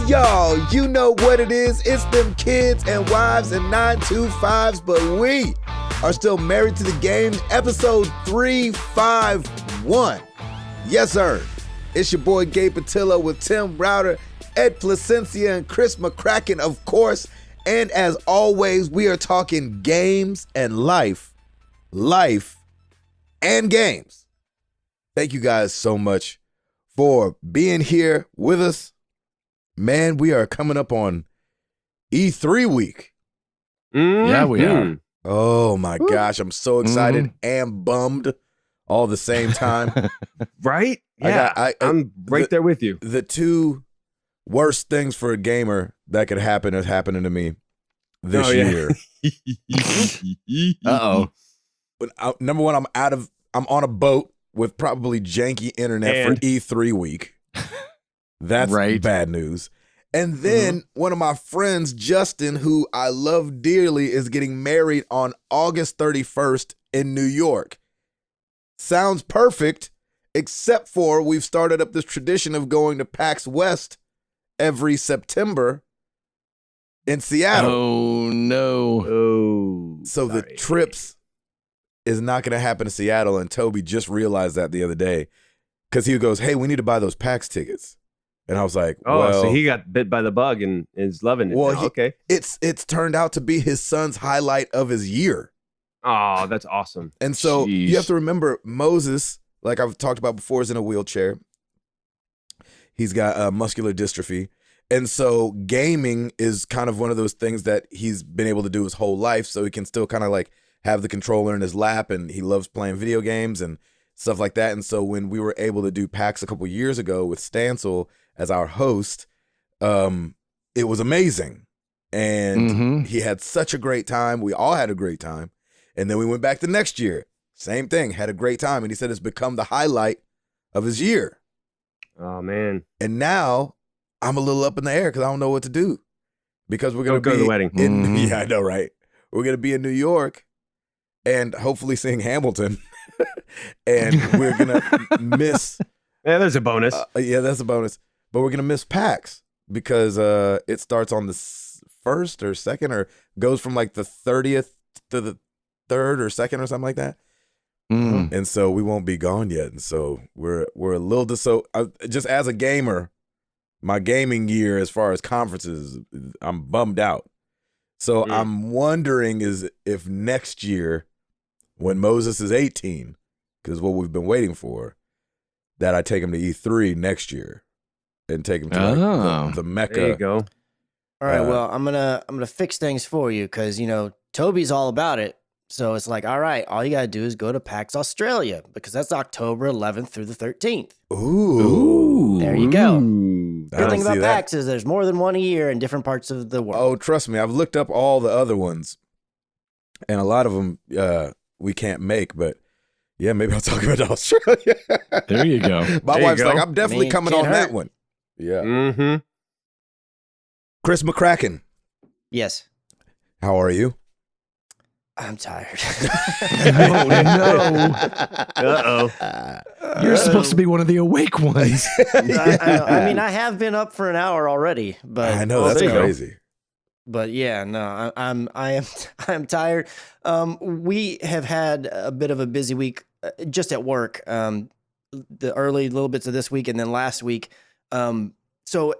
Y'all, you know what it is. It's them kids and wives and 925s, but we are still married to the game. Episode 351. Yes, sir. It's your boy Gabe Patillo with Tim Router, Ed Placencia, and Chris McCracken, of course. And as always, we are talking games and life and games. Thank you guys so much for being here with us. Man, we are coming up on E3 week. Yeah, we are. Oh my gosh, I'm so excited and bummed all the same time. Right? Yeah, I'm right there with you. The two worst things for a gamer that could happen is happening to me this year. Uh-oh. Number one, I'm on a boat with probably janky internet for E3 week. That's bad news. And then one of my friends, Justin, who I love dearly, is getting married on August 31st in New York. Sounds perfect, except for we've started up this tradition of going to PAX West every September in Seattle. Oh, no. Oh, so the trips is not going to happen in Seattle, and Toby just realized that the other day because he goes, hey, we need to buy those PAX tickets. And I was like, so he got bit by the bug and is loving it. Well, now. Okay. It's turned out to be his son's highlight of his year. Oh, that's awesome. And so you have to remember Moses, like I've talked about before, is in a wheelchair. He's got muscular dystrophy. And so gaming is kind of one of those things that he's been able to do his whole life. So he can still kind of like have the controller in his lap, and he loves playing video games and stuff like that. And so when we were able to do PAX a couple years ago with Stancil as our host, it was amazing. And he had such a great time. We all had a great time. And then we went back the next year. Same thing, had a great time. And he said it's become the highlight of his year. Oh, man. And now I'm a little up in the air because I don't know what to do. Because we're going to go to the wedding. Yeah, I know, right? We're going to be in New York and hopefully sing Hamilton. And we're going to miss. Yeah, there's a bonus. Yeah, that's a bonus. But we're going to miss PAX because it starts on the 1st or 2nd or goes from like the 30th to the 3rd or 2nd or something like that. And so we won't be gone yet. And so we're a little just as a gamer, my gaming year as far as conferences, I'm bummed out. So I'm wondering if next year when Moses is 18, because what we've been waiting for, that I take him to E3 next year and take him to the Mecca. There you go. All right, well, I'm gonna fix things for you because Toby's all about it. So it's like, all right, all you gotta do is go to PAX Australia because that's October 11th through the 13th. Ooh, there you go. Good thing about that. PAX is there's more than one a year in different parts of the world. Oh, trust me, I've looked up all the other ones, and a lot of them we can't make. But yeah, maybe I'll talk about Australia. There you go. My wife's like, I'm definitely coming on that one. Yeah. Chris McCracken. Yes. How are you? I'm tired. Oh, no. Uh-oh. You're supposed to be one of the awake ones. I mean, I have been up for an hour already, but I know that's crazy. But yeah, no, I'm tired. We have had a bit of a busy week just at work. The early little bits of this week and then last week. So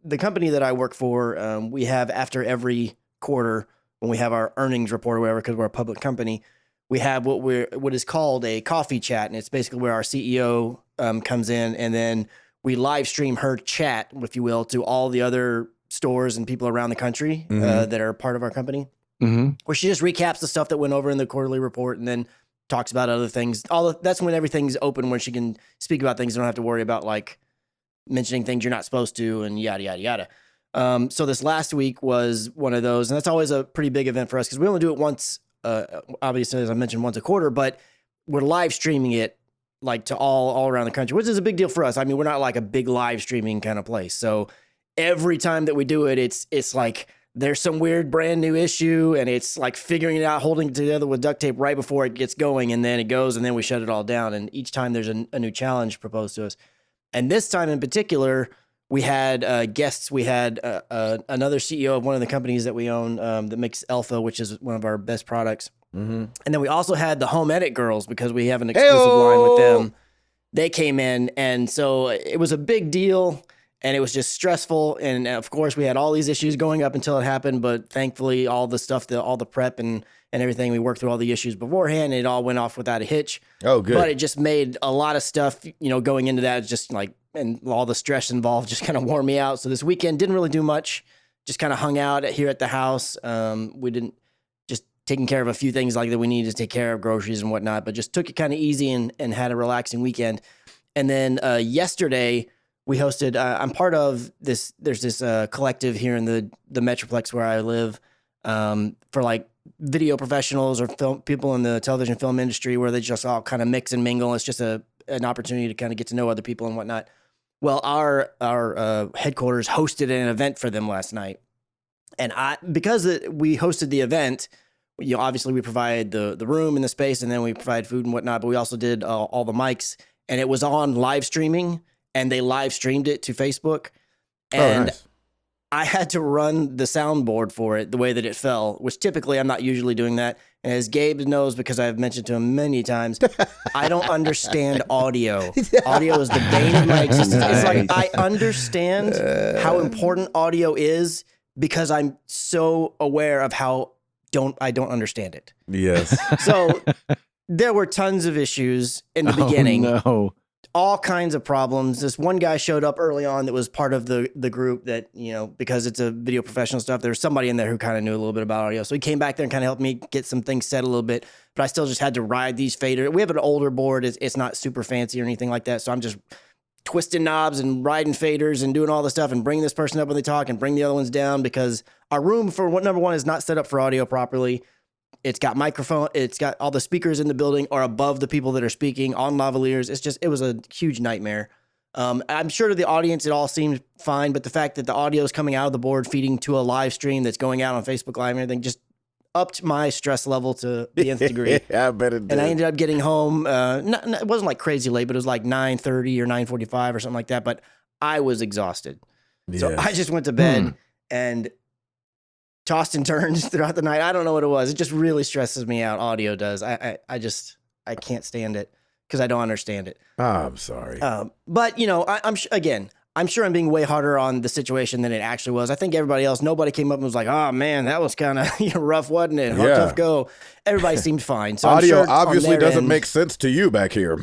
the company that I work for, we have after every quarter when we have our earnings report or whatever, because we're a public company, we have what is called a coffee chat, and it's basically where our CEO comes in, and then we live stream her chat, if you will, to all the other stores and people around the country that are part of our company, where she just recaps the stuff that went over in the quarterly report, and then talks about other things. That's when everything's open, where she can speak about things. You don't have to worry about like mentioning things you're not supposed to, and yada yada yada. So this last week was one of those, and that's always a pretty big event for us because we only do it once, obviously, as I mentioned, once a quarter, but we're live streaming it like to all around the country, which is a big deal for us. I mean, we're not like a big live streaming kind of place. So every time that we do it, it's like there's some weird brand new issue, and it's like figuring it out, holding it together with duct tape right before it gets going, and then it goes, and then we shut it all down. And each time there's a new challenge proposed to us. And this time in particular, We had guests. We had another CEO of one of the companies that we own that makes Alpha, which is one of our best products. Mm-hmm. And then we also had the Home Edit girls because we have an exclusive line with them. They came in, and so it was a big deal, and it was just stressful. And of course, we had all these issues going up until it happened, but thankfully, all the stuff, all the prep and everything, we worked through all the issues beforehand, and it all went off without a hitch. Oh, good. But it just made a lot of stuff, going into that, just like, and all the stress involved just kind of wore me out. So this weekend didn't really do much, just kind of hung out here at the house. We didn't, just taking care of a few things like that we needed to take care of, groceries and whatnot, but just took it kind of easy and had a relaxing weekend. And then yesterday we hosted, I'm part of this, there's this collective here in the Metroplex where I live for like video professionals or people in the television film industry where they just all kind of mix and mingle. It's just an opportunity to kind of get to know other people and whatnot. Well, our headquarters hosted an event for them last night. And because we hosted the event, obviously we provide the room and the space, and then we provide food and whatnot, but we also did all the mics, and it was on live streaming, and they live streamed it to Facebook. And nice. I had to run the soundboard for it the way that it fell, which typically I'm not usually doing that. And as Gabe knows, because I've mentioned to him many times, I don't understand audio. Audio is the bane of my existence. It's like I understand how important audio is because I'm so aware of how I don't understand it. Yes. So there were tons of issues in the beginning. No. All kinds of problems. This one guy showed up early on that was part of the group that, because it's a video professional stuff, there's somebody in there who kind of knew a little bit about audio. So he came back there and kind of helped me get some things set a little bit, but I still just had to ride these faders. We have an older board. It's not super fancy or anything like that. So I'm just twisting knobs and riding faders and doing all the stuff and bring this person up when they talk and bring the other ones down because our room number one is not set up for audio properly. It's got microphone. It's got all the speakers in the building are above the people that are speaking on lavaliers. It was a huge nightmare. I'm sure to the audience, it all seemed fine, but the fact that the audio is coming out of the board, feeding to a live stream that's going out on Facebook Live and everything just upped my stress level to the nth degree. Yeah, I bet it did. And I ended up getting home. It wasn't like crazy late, but it was like 9:30 or 9:45 or something like that. But I was exhausted. So Yes. I just went to bed and tossed and turned throughout the night. I don't know what it was. It just really stresses me out. Audio does. I can't stand it because I don't understand it. Oh, I'm sorry. But I'm sure I'm being way harder on the situation than it actually was. I think nobody came up and was like, "Oh man, that was kind of rough, wasn't it? Hard, tough go." Everybody seemed fine. So audio I'm sure obviously doesn't make sense to you back here.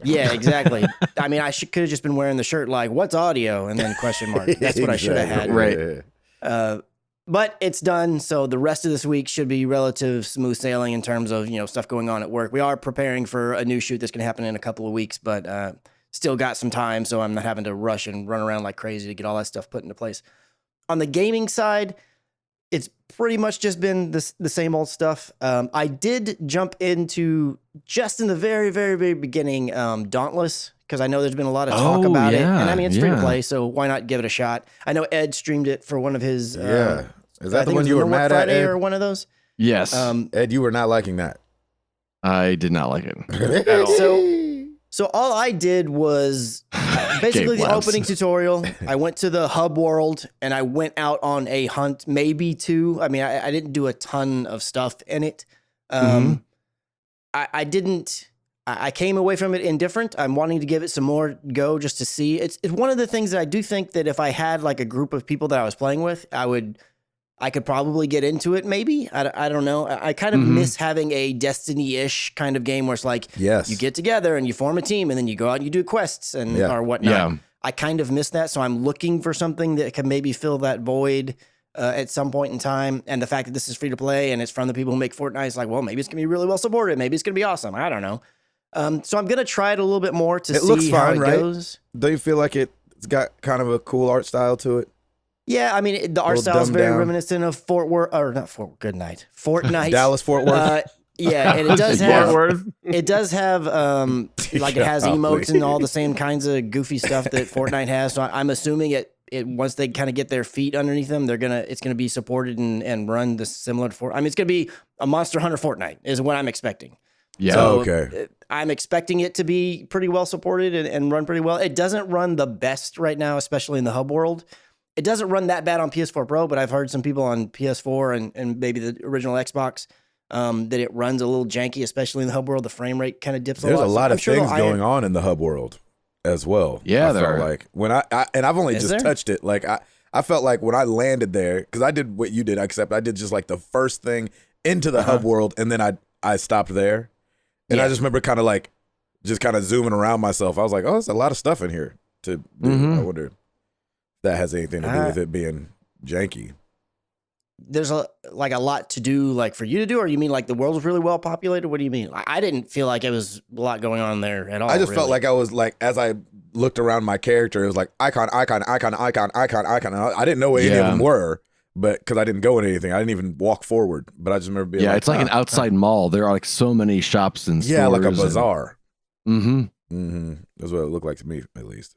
Yeah, exactly. I mean, I could have just been wearing the shirt like, "What's audio?" and then question mark. That's what I should have had. Right. But it's done, so the rest of this week should be relative smooth sailing in terms of stuff going on at work. We are preparing for a new shoot that's going to happen in a couple of weeks, but still got some time, so I'm not having to rush and run around like crazy to get all that stuff put into place. On the gaming side, it's pretty much just been the same old stuff. I did jump into, just in the very, very, very beginning, Dauntless, because I know there's been a lot of talk about it. And I mean, it's free to play, so why not give it a shot? I know Ed streamed it for one of his... Is that the one you were mad at, Ed? Or one of those? Yes. Ed, you were not liking that. I did not like it. So all I did was basically the opening tutorial. I went to the hub world and I went out on a hunt, maybe two. I mean, I didn't do a ton of stuff in it. I came away from it indifferent. I'm wanting to give it some more go just to see. It's one of the things that I do think that if I had like a group of people that I was playing with, I could probably get into it. Maybe I don't know. I kind of miss having a Destiny-ish kind of game where it's like you get together and you form a team and then you go out and you do quests and or whatnot. Yeah. I kind of miss that, so I'm looking for something that can maybe fill that void at some point in time. And the fact that this is free to play and it's from the people who make Fortnite, it's like, well, maybe it's gonna be really well supported. Maybe it's gonna be awesome. I don't know. So I'm gonna try it a little bit more to see how it goes. Do you feel like it's got kind of a cool art style to it? Yeah, I mean, the art style is very reminiscent of Fortnite. Dallas, Fort Worth. Yeah, and it does have it has emotes and all the same kinds of goofy stuff that Fortnite has. So I'm assuming it once they kind of get their feet underneath them, it's gonna be supported and run the similar to Fortnite. I mean, it's gonna be a Monster Hunter Fortnite is what I'm expecting. Yeah. So Okay. I'm expecting it to be pretty well supported and run pretty well. It doesn't run the best right now, especially in the hub world. It doesn't run that bad on PS4 Pro, but I've heard some people on PS4 and maybe the original Xbox that it runs a little janky, especially in the hub world. The frame rate kind of dips a lot. There's a lot I'm of sure things going on in the hub world as well. Yeah, I there felt are. like when I and I've only Is just there? touched it. Like I felt like when I landed there, because I did what you did, except I did just like the first thing into the hub world, and then I stopped there, and I just remember kind of like just kind of zooming around myself. I was like, oh, there's a lot of stuff in here to do. I wonder if that has anything to do with it being janky. There's a lot to do, like for you to do, or you mean like the world's really well populated? What do you mean? I didn't feel like it was a lot going on there at all. I just really. felt like I was like, as I looked around my character, it was like icon. I didn't know what any of them were, but because I didn't go in anything, I didn't even walk forward. But I just remember being it's like an outside mall. There are like so many shops and stores. Yeah, like a bazaar. Mm-hmm. That's what it looked like to me, at least.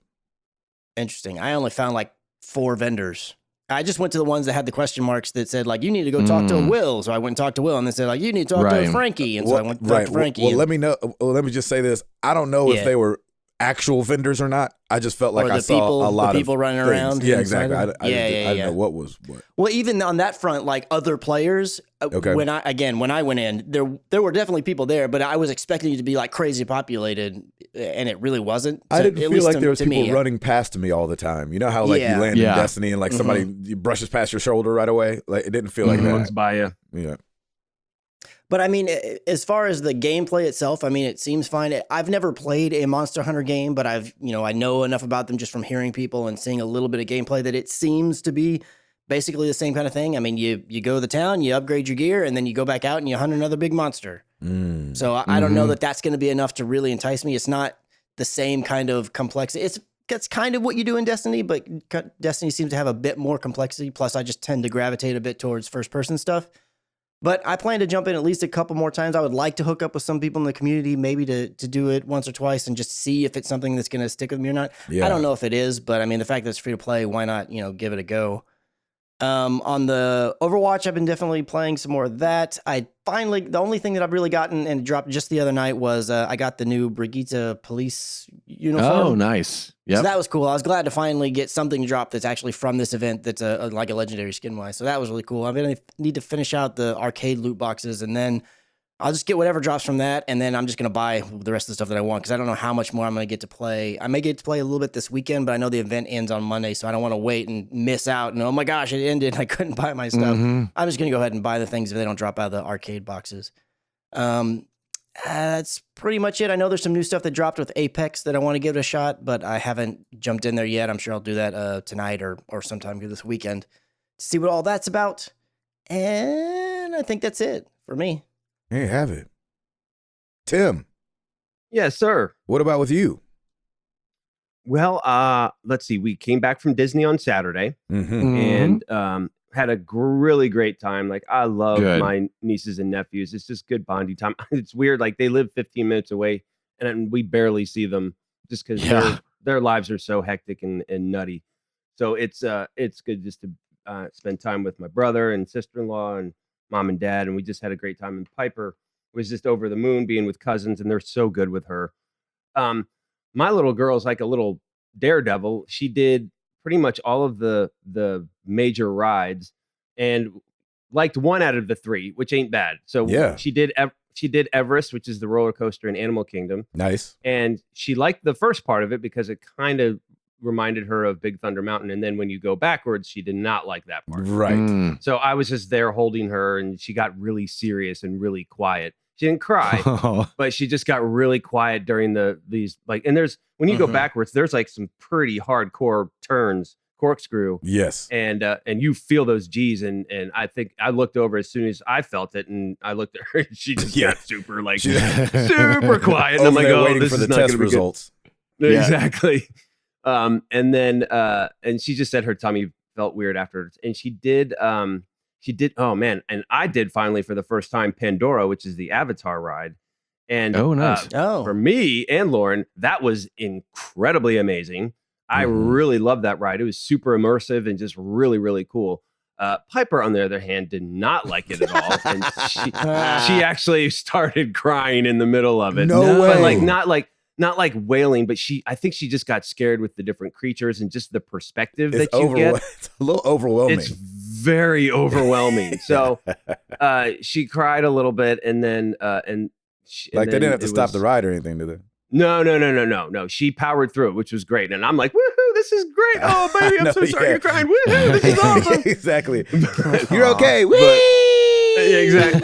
Interesting. I only found like 4 vendors. I just went to the ones that had the question marks that said like, you need to go talk to Will. So I went and talked to Will, and they said like, you need to talk to Frankie. And so I went to talk to Frankie. Well, let me know. Well, let me just say this. I don't know if they were actual vendors or not. I just felt like I saw a lot of people running things. around. Yeah, exactly. I didn't know what was what. Well, even on that front, like other players, when I went in, there were definitely people there, but I was expecting it to be like crazy populated, and it really wasn't. I didn't feel like there was people running past me all the time. You know how like you land in Destiny and like somebody brushes past your shoulder right away? Like it didn't feel like that. Runs by you. Yeah. But I mean, as far as the gameplay itself, I mean, it seems fine. I've never played a Monster Hunter game, but I know enough about them just from hearing people and seeing a little bit of gameplay that it seems to be basically the same kind of thing. I mean, you go to the town, you upgrade your gear, and then you go back out and you hunt another big monster. So I don't know that that's going to be enough to really entice me. It's not the same kind of complexity. That's kind of what you do in Destiny, but Destiny seems to have a bit more complexity. Plus, I just tend to gravitate a bit towards first-person stuff. But I plan to jump in at least a couple more times. I would like to hook up with some people in the community, maybe to do it once or twice and just see if it's something that's going to stick with me or not. Yeah. I don't know if it is, but I mean, the fact that it's free to play, why not, give it a go? On the Overwatch, I've been definitely playing some more of that. The only thing that I've really gotten and dropped just the other night was I got the new Brigitte police uniform. Oh, nice. Yeah, so that was cool. I was glad to finally get something to drop that's actually from this event that's like a legendary skin wise. So that was really cool. I'm going to need to finish out the arcade loot boxes, and then I'll just get whatever drops from that, and then I'm just going to buy the rest of the stuff that I want because I don't know how much more I'm going to get to play. I may get to play a little bit this weekend, but I know the event ends on Monday, so I don't want to wait and miss out. And oh my gosh, it ended. I couldn't buy my stuff. I'm just going to go ahead and buy the things if they don't drop out of the arcade boxes. That's pretty much it. I know there's some new stuff that dropped with Apex that I want to give it a shot, but I haven't jumped in there yet. I'm sure I'll do that tonight or sometime this weekend to see what all that's about. And I think that's it for me. There you have it. Tim. Yes, sir. What about with you? Well, let's see. We came back from Disney on Saturday and had a really great time. Like, I love my nieces and nephews. It's just good bonding time. It's weird. Like, they live 15 minutes away and we barely see them just because their lives are so hectic and nutty. So it's good just to spend time with my brother and sister-in-law and mom and dad. And we just had a great time. And Piper was just over the moon being with cousins, and they're so good with her. My little girl's like a little daredevil. She did pretty much all of the major rides and liked 1 out of the 3, which ain't bad. So she did Everest, which is the roller coaster in Animal Kingdom. Nice. And she liked the first part of it because it kind of reminded her of Big Thunder Mountain. And then when you go backwards, she did not like that part. Right. So I was just there holding her, and she got really serious and really quiet. She didn't cry, but she just got really quiet during these and there's, when you go backwards, there's like some pretty hardcore turns, corkscrew. Yes. And you feel those G's. And I think I looked over as soon as I felt it, and I looked at her, and she just got super super quiet. And I'm like, waiting this for is the test results. Exactly. And then and she just said her tummy felt weird after, and she did oh man, and I did finally for the first time Pandora, which is the Avatar ride. And nice. For me and Lauren, that was incredibly amazing. I really loved that ride. It was super immersive and just really, really cool. Piper, on the other hand, did not like it at all, and she actually started crying in the middle of it. No way. But not like wailing, but I think she just got scared with the different creatures and just the perspective that you get. It's a little overwhelming. It's very overwhelming. So she cried a little bit, and then they didn't have to stop the ride or anything, did they? No. She powered through it, which was great. And I'm like, woohoo, this is great. Oh, baby, I'm so sorry you're crying. Woohoo, this is awesome. Exactly. You're okay.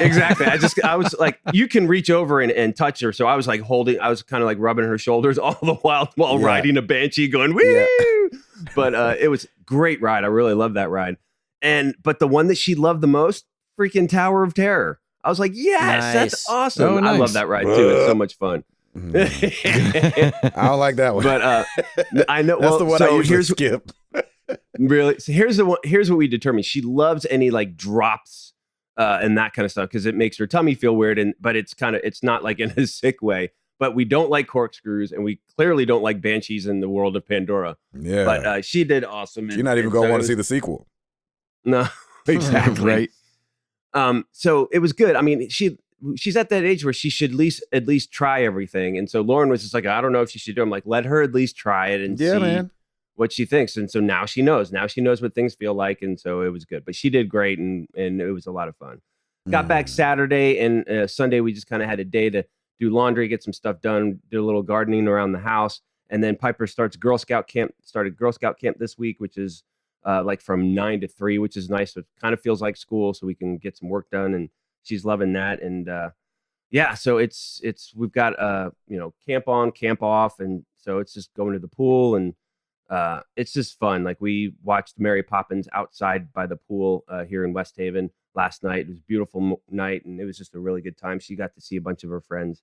Exactly. I was like, you can reach over and touch her. So I was like I was kind of like rubbing her shoulders all the while riding a Banshee going, woo. Yeah. But it was a great ride. I really loved that ride. But the one that she loved the most, freaking Tower of Terror. I was like, yes, that's awesome. Nice. I love that ride too. It's so much fun. I don't like that one, but I know that's the one I usually skip. Really, so here's what we determined. She loves any like drops and that kind of stuff because it makes her tummy feel weird, but it's not like in a sick way. But we don't like corkscrews, and we clearly don't like banshees in the world of Pandora. Yeah, but she did awesome. You're not even going to want to see the sequel. No, exactly. Right. So it was good. I mean, she's at that age where she should at least try everything. And so Lauren was just like, I don't know if she should do it. I'm like, let her at least try it and see what she thinks. And so now she knows. Now she knows what things feel like. And so it was good. But she did great, and it was a lot of fun. Got back Saturday, and Sunday we just kind of had a day to do laundry, get some stuff done, do a little gardening around the house. And then Piper started Girl Scout camp this week, which is like from 9 to 3, which is nice. So it kind of feels like school, so we can get some work done, and she's loving that. And so we've got camp on, camp off, and so it's just going to the pool, and it's just fun. Like, we watched Mary Poppins outside by the pool here in West Haven last night. It was a beautiful night, and it was just a really good time. She got to see a bunch of her friends.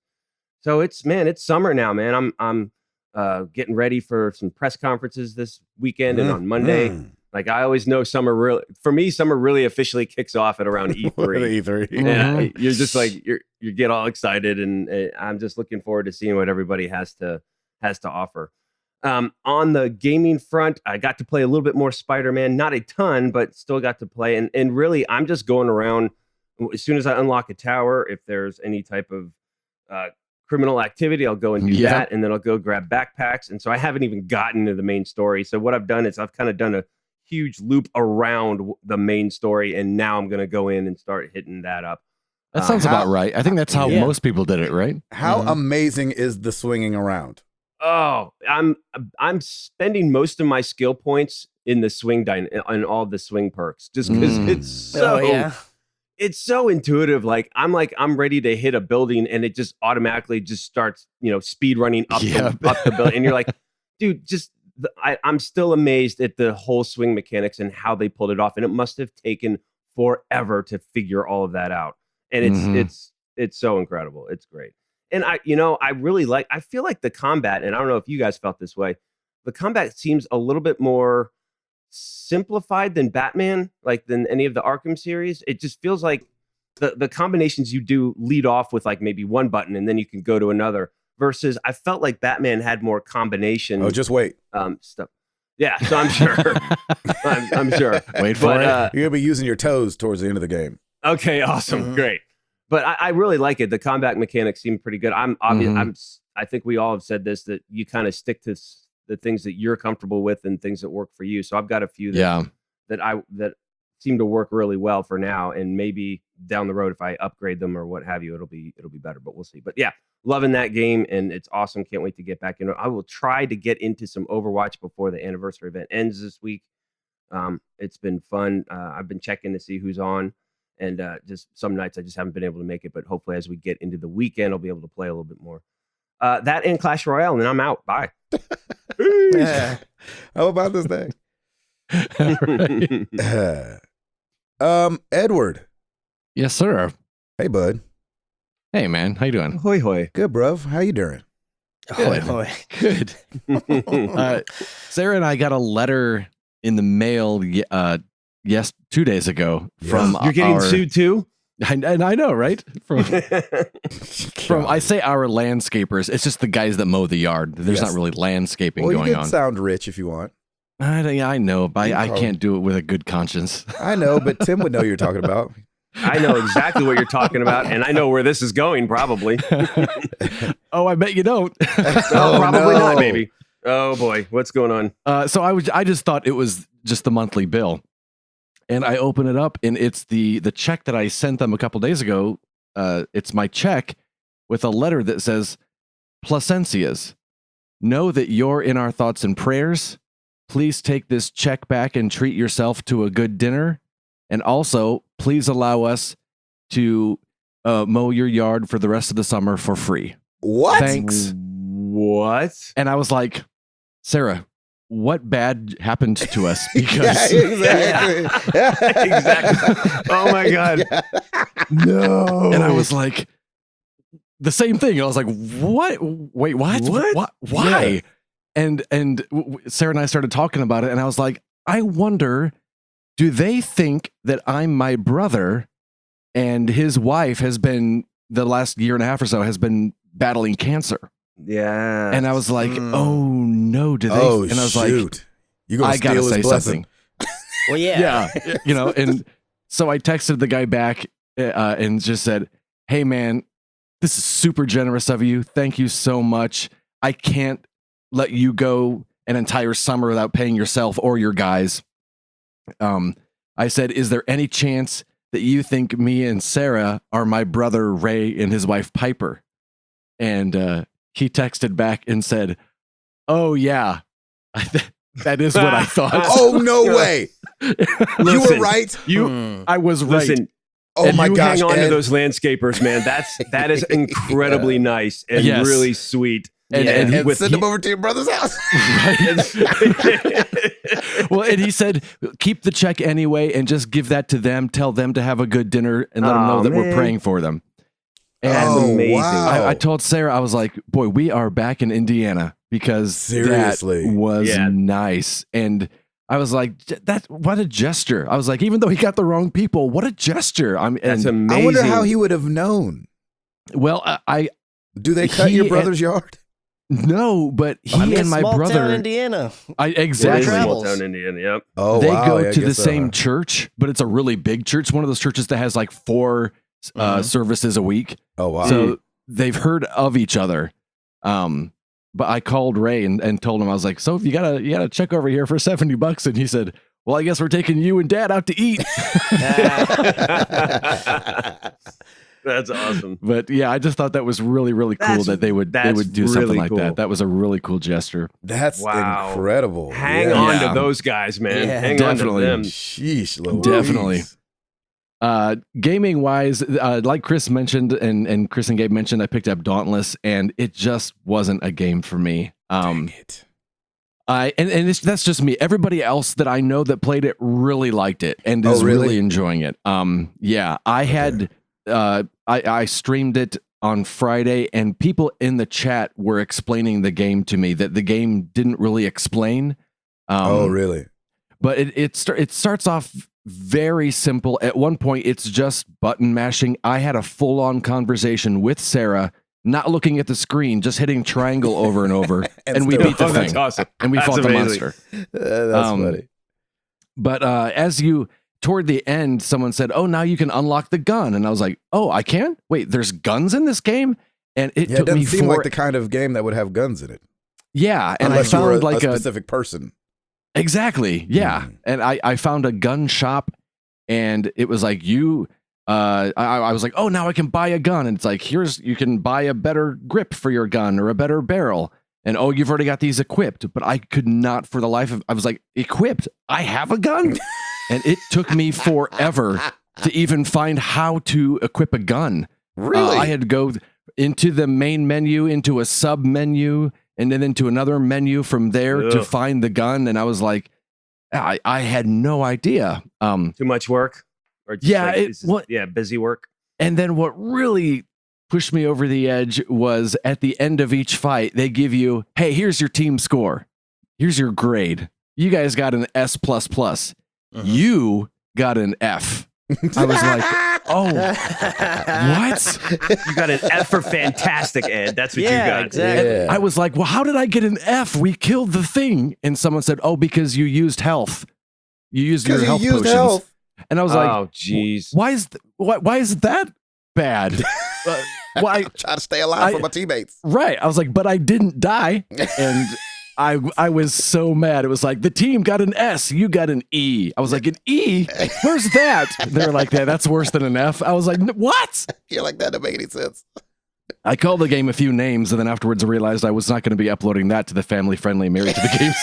So it's summer now, man. I'm getting ready for some press conferences this weekend and on Monday. Like, I always know summer really officially kicks off at around E3. E3. Yeah, you're just like, you get all excited, and I'm just looking forward to seeing what everybody has to offer. On the gaming front, I got to play a little bit more Spider-Man, not a ton, but still got to play. And really, I'm just going around. As soon as I unlock a tower, if there's any type of criminal activity, I'll go and do that, and then I'll go grab backpacks. And so I haven't even gotten to the main story. So what I've done is I've kind of done a huge loop around the main story, and now I'm going to go in and start hitting that up. That sounds about right. I think that's how most people did it, right? How amazing is the swinging around? Oh, I'm spending most of my skill points in the swing and all the swing perks, just because it's so intuitive. Like I'm ready to hit a building, and it just automatically just starts, speed running up the building, and you're like, dude, I'm still amazed at the whole swing mechanics and how they pulled it off, and it must have taken forever to figure all of that out. And it's so incredible. It's great. And I feel like the combat, and I don't know if you guys felt this way, the combat seems a little bit more simplified than Batman, like than any of the Arkham series. It just feels like the combinations you do lead off with like maybe one button, and then you can go to another, versus I felt like Batman had more combination. Oh, just wait. Stuff. Yeah, so I'm sure. I'm sure. Wait for it. You're going to be using your toes towards the end of the game. Okay, awesome. Great. But I really like it. The combat mechanics seem pretty good. I think we all have said this, that you kind of stick to the things that you're comfortable with and things that work for you. So I've got a few that seem to work really well for now, and maybe down the road if I upgrade them or what have you, it'll be better. But we'll see. But yeah, loving that game, and it's awesome. Can't wait to get back into it. I will try to get into some Overwatch before the anniversary event ends this week. It's been fun. I've been checking to see who's on. And just some nights I just haven't been able to make it. But hopefully as we get into the weekend, I'll be able to play a little bit more. That and Clash Royale, and then I'm out. Bye. How about this thing? Edward. Yes, sir. Hey, bud. Hey, man. How you doing? Hoy, hoy. Good, bruv. How you doing? Good. Hoy. Good. Sarah and I got a letter in the mail 2 days ago from You're getting sued too? And I know, right? From I say our landscapers. It's just the guys that mow the yard. There's not really landscaping going on. You can sound rich if you want. I know, but I can't do it with a good conscience. I know, but Tim would know you're talking about. I know exactly what you're talking about, and I know where this is going, probably. Oh, I bet you don't. Probably not, baby. Oh, boy. What's going on? So I just thought it was just the monthly bill. And I open it up, and it's the check that I sent them a couple days ago. It's my check with a letter that says, Placencias, know that you're in our thoughts and prayers. Please take this check back and treat yourself to a good dinner. And also, please allow us to mow your yard for the rest of the summer for free. What? Thanks. What? And I was like, Sarah, what bad happened to us? Because Exactly. Oh my God. Yeah. no. And I was like, the same thing. I was like, what? Wait, what? Why? Yeah. And Sarah and I started talking about it, and I was like, I wonder, do they think that I'm my brother and his wife has been, the last year and a half or so, has been battling cancer? Yeah. And I was like, oh no, do they? Oh, and I was shoot. like, You're gonna I gotta steal his say blessing. something. Well, yeah. Yeah, and so I texted the guy back and just said, hey man, this is super generous of you. Thank you so much. I can't let you go an entire summer without paying yourself or your guys. I said, is there any chance that you think me and Sarah are my brother Ray and his wife Piper? And he texted back and said, oh yeah, that is what I thought. Oh, no way. You were right. I was right. Listen, Oh and my you gosh. hang on Ed. to those landscapers, man. That is incredibly nice and Yes. really sweet. And And send them over to your brother's house. Well, and he said, keep the check anyway and just give that to them. Tell them to have a good dinner and let them know that we're praying for them. And That's amazing. Wow. I told Sarah, I was like, boy, we are back in Indiana, because Seriously. that was Yeah. nice. And I was like, what a gesture. I was like, even though he got the wrong people, what a gesture. That's And amazing. I wonder how he would have known. well, I Do they cut He your and- brother's yard? no, but he and my small town brother, Indiana. exactly. Travels. Small town Indiana. Yep. Oh, They wow. go Yeah, I to the guess so, same huh? church, but it's a really big church. One of those churches that has like 4 services a week. Oh, wow. So they've heard of each other. But I called Ray and told him, I was like, so if you got a check over here for $70. And he said, well, I guess we're taking you and Dad out to eat. That's awesome. But yeah, I just thought that was really, really cool that they would do something really like cool. that. That was a really cool gesture. That's Wow. incredible. Hang Yeah. on Yeah. to those guys, man. Yeah. Hang Definitely. on to them. Sheesh, Louise. Definitely. Gaming wise, like Chris mentioned and Chris and Gabe mentioned, I picked up Dauntless and it just wasn't a game for me. Dang it. That's just me. Everybody else that I know that played it really liked it and Oh, is really? really enjoying it. Yeah, I had I streamed it on Friday and people in the chat were explaining the game to me that the game didn't really explain. Oh, really? But it starts off very simple. At one point, it's just button mashing. I had a full-on conversation with Sarah, not looking at the screen, just hitting triangle over and over, and we beat the Oh, that's thing. awesome. And we That's fought the amazing. monster. That's Um, funny. But toward the end, someone said, "Oh, now you can unlock the gun," and I was like, "Oh, I can? Wait, there's guns in this game?" And it Yeah, it took doesn't me seem like the kind of game that would have guns in it. yeah, and Unless I you were found like a specific person. exactly, yeah, and I found a gun shop, and it was like I was like, oh, now I can buy a gun, and it's like you can buy a better grip for your gun or a better barrel. And oh, you've already got these equipped, but I could not for the life of I was like, equipped? I have a gun? And it took me forever to even find how to equip a gun. Really? I had to go into the main menu, into a sub menu, and then into another menu from there to Ugh. find the gun. And I was like, I had no idea. Too much work? Or just Yeah, busy work. And then what really pushed me over the edge was at the end of each fight, they give you, hey, here's your team score. Here's your grade. You guys got an S++. You got an F. I was like, Oh, what? You got an F for fantastic, Ed. That's what you got. Exactly. Yeah. I was like, well, how did I get an F? We killed the thing. And someone said, oh, because you used health. You used your health potions. And I was like, oh, jeez. why is that bad? Why? Try to stay alive for my teammates. Right. I was like, but I didn't die. And I was so mad. It was like, the team got an S, you got an E. I was like, an E? Where's that? They were like, that's worse than an F. I was like, what? You're like, that doesn't make any sense. I called the game a few names, and then afterwards I realized I was not going to be uploading that to the family-friendly Married to the Games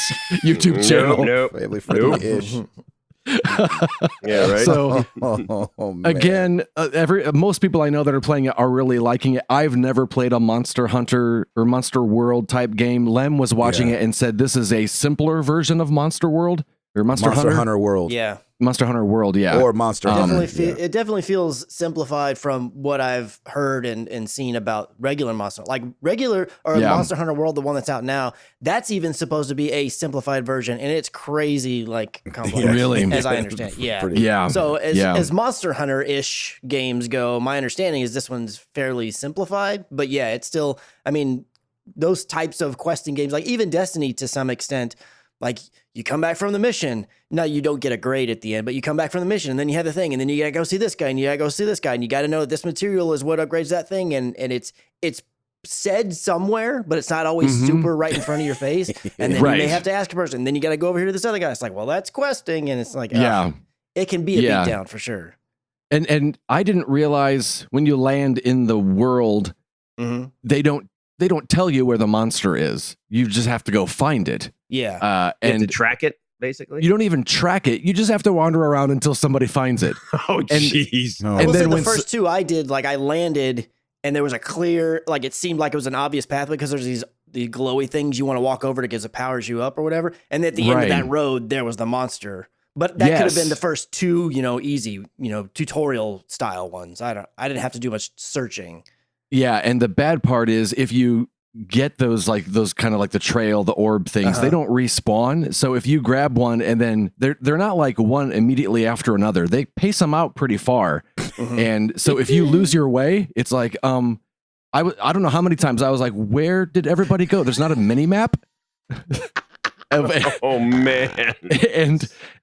YouTube channel. Nope. Family friendly-ish. Yeah, right. So Man. again, most people I know that are playing it are really liking it. I've never played a Monster Hunter or Monster World type game. Lem was watching it and said this is a simpler version of Monster World or Monster Hunter World. Yeah. Monster Hunter World, yeah. Or Monster Hunter. It definitely feels simplified from what I've heard and seen about regular Monster. Like regular or Monster Hunter World, the one that's out now, that's even supposed to be a simplified version, and it's crazy like complex. Really? As I understand it. Yeah. Yeah. So as Monster Hunter-ish games go, my understanding is this one's fairly simplified, but yeah, it's still, I mean, those types of questing games, like even Destiny to some extent, like you come back from the mission. Now you don't get a grade at the end, but you come back from the mission and then you have the thing and then you gotta go see this guy and you gotta go see this guy and you gotta know that this material is what upgrades that thing and it's said somewhere, but it's not always super right in front of your face. And then you may have to ask a person. Then you gotta go over here to this other guy. It's like, well, that's questing, and it's like, it can be a beatdown for sure. And I didn't realize when you land in the world, they don't tell you where the monster is. You just have to go find it. Yeah. You have to track it, basically. You don't even track it. You just have to wander around until somebody finds it. Oh, jeez. And then the first two I did, like I landed and there was a clear, like it seemed like it was an obvious pathway because there's these glowy things you want to walk over because it powers you up or whatever. And at the end of that road, there was the monster. But that could have been the first two, easy, tutorial style ones. I didn't have to do much searching. Yeah, and the bad part is if you get those kind of like the trail, the orb things, they don't respawn. So if you grab one and then they're not like one immediately after another. They pace them out pretty far. And so if you lose your way, it's like I don't know how many times I was like, where did everybody go? There's not a mini map. Oh man.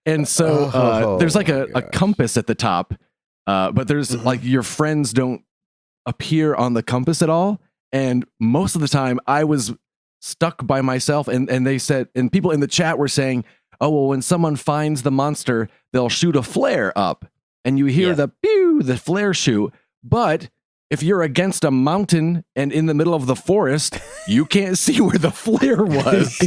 And so there's like a compass at the top. But there's like your friends don't appear on the compass at all. And most of the time I was stuck by myself and they said, and people in the chat were saying, oh, well, when someone finds the monster, they'll shoot a flare up and you hear the pew, the flare shoot. But if you're against a mountain and in the middle of the forest, you can't see where the flare was.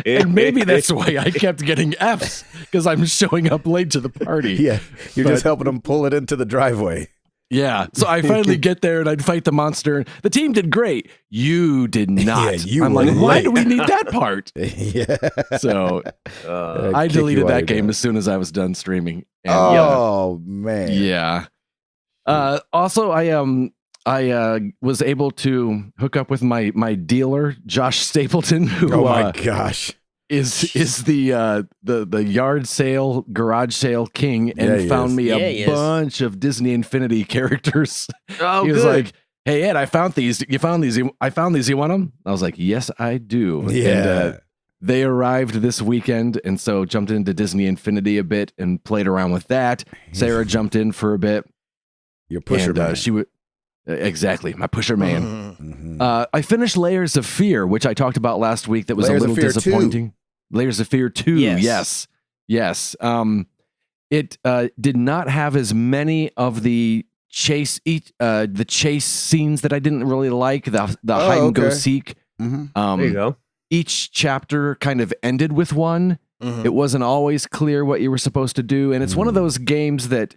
And maybe that's why I kept getting Fs because I'm showing up late to the party. Yeah. You're just helping them pull it into the driveway. Yeah. So I finally get there and I'd fight the monster. The team did great. You did not. I'm like, why do we need that part? So I deleted that game as soon as I was done streaming. And, man. Yeah. Also, I was able to hook up with my dealer, Josh Stapleton, who my gosh. is the yard sale, garage sale king, and found me a bunch of Disney Infinity characters. Oh, he was like, hey Ed, I found these. You found these? I found these. You want them? I was like, yes, I do. Yeah. And, they arrived this weekend, and so jumped into Disney Infinity a bit and played around with that. Sarah jumped in for a bit. Your pusher man. She would exactly my pusher man. I finished Layers of Fear, which I talked about last week. That was Layers a little disappointing. 2. Layers of Fear 2. Yes. It did not have as many of the chase scenes that I didn't really like. The hide and go seek. There you go. Each chapter kind of ended with one. It wasn't always clear what you were supposed to do, and it's one of those games that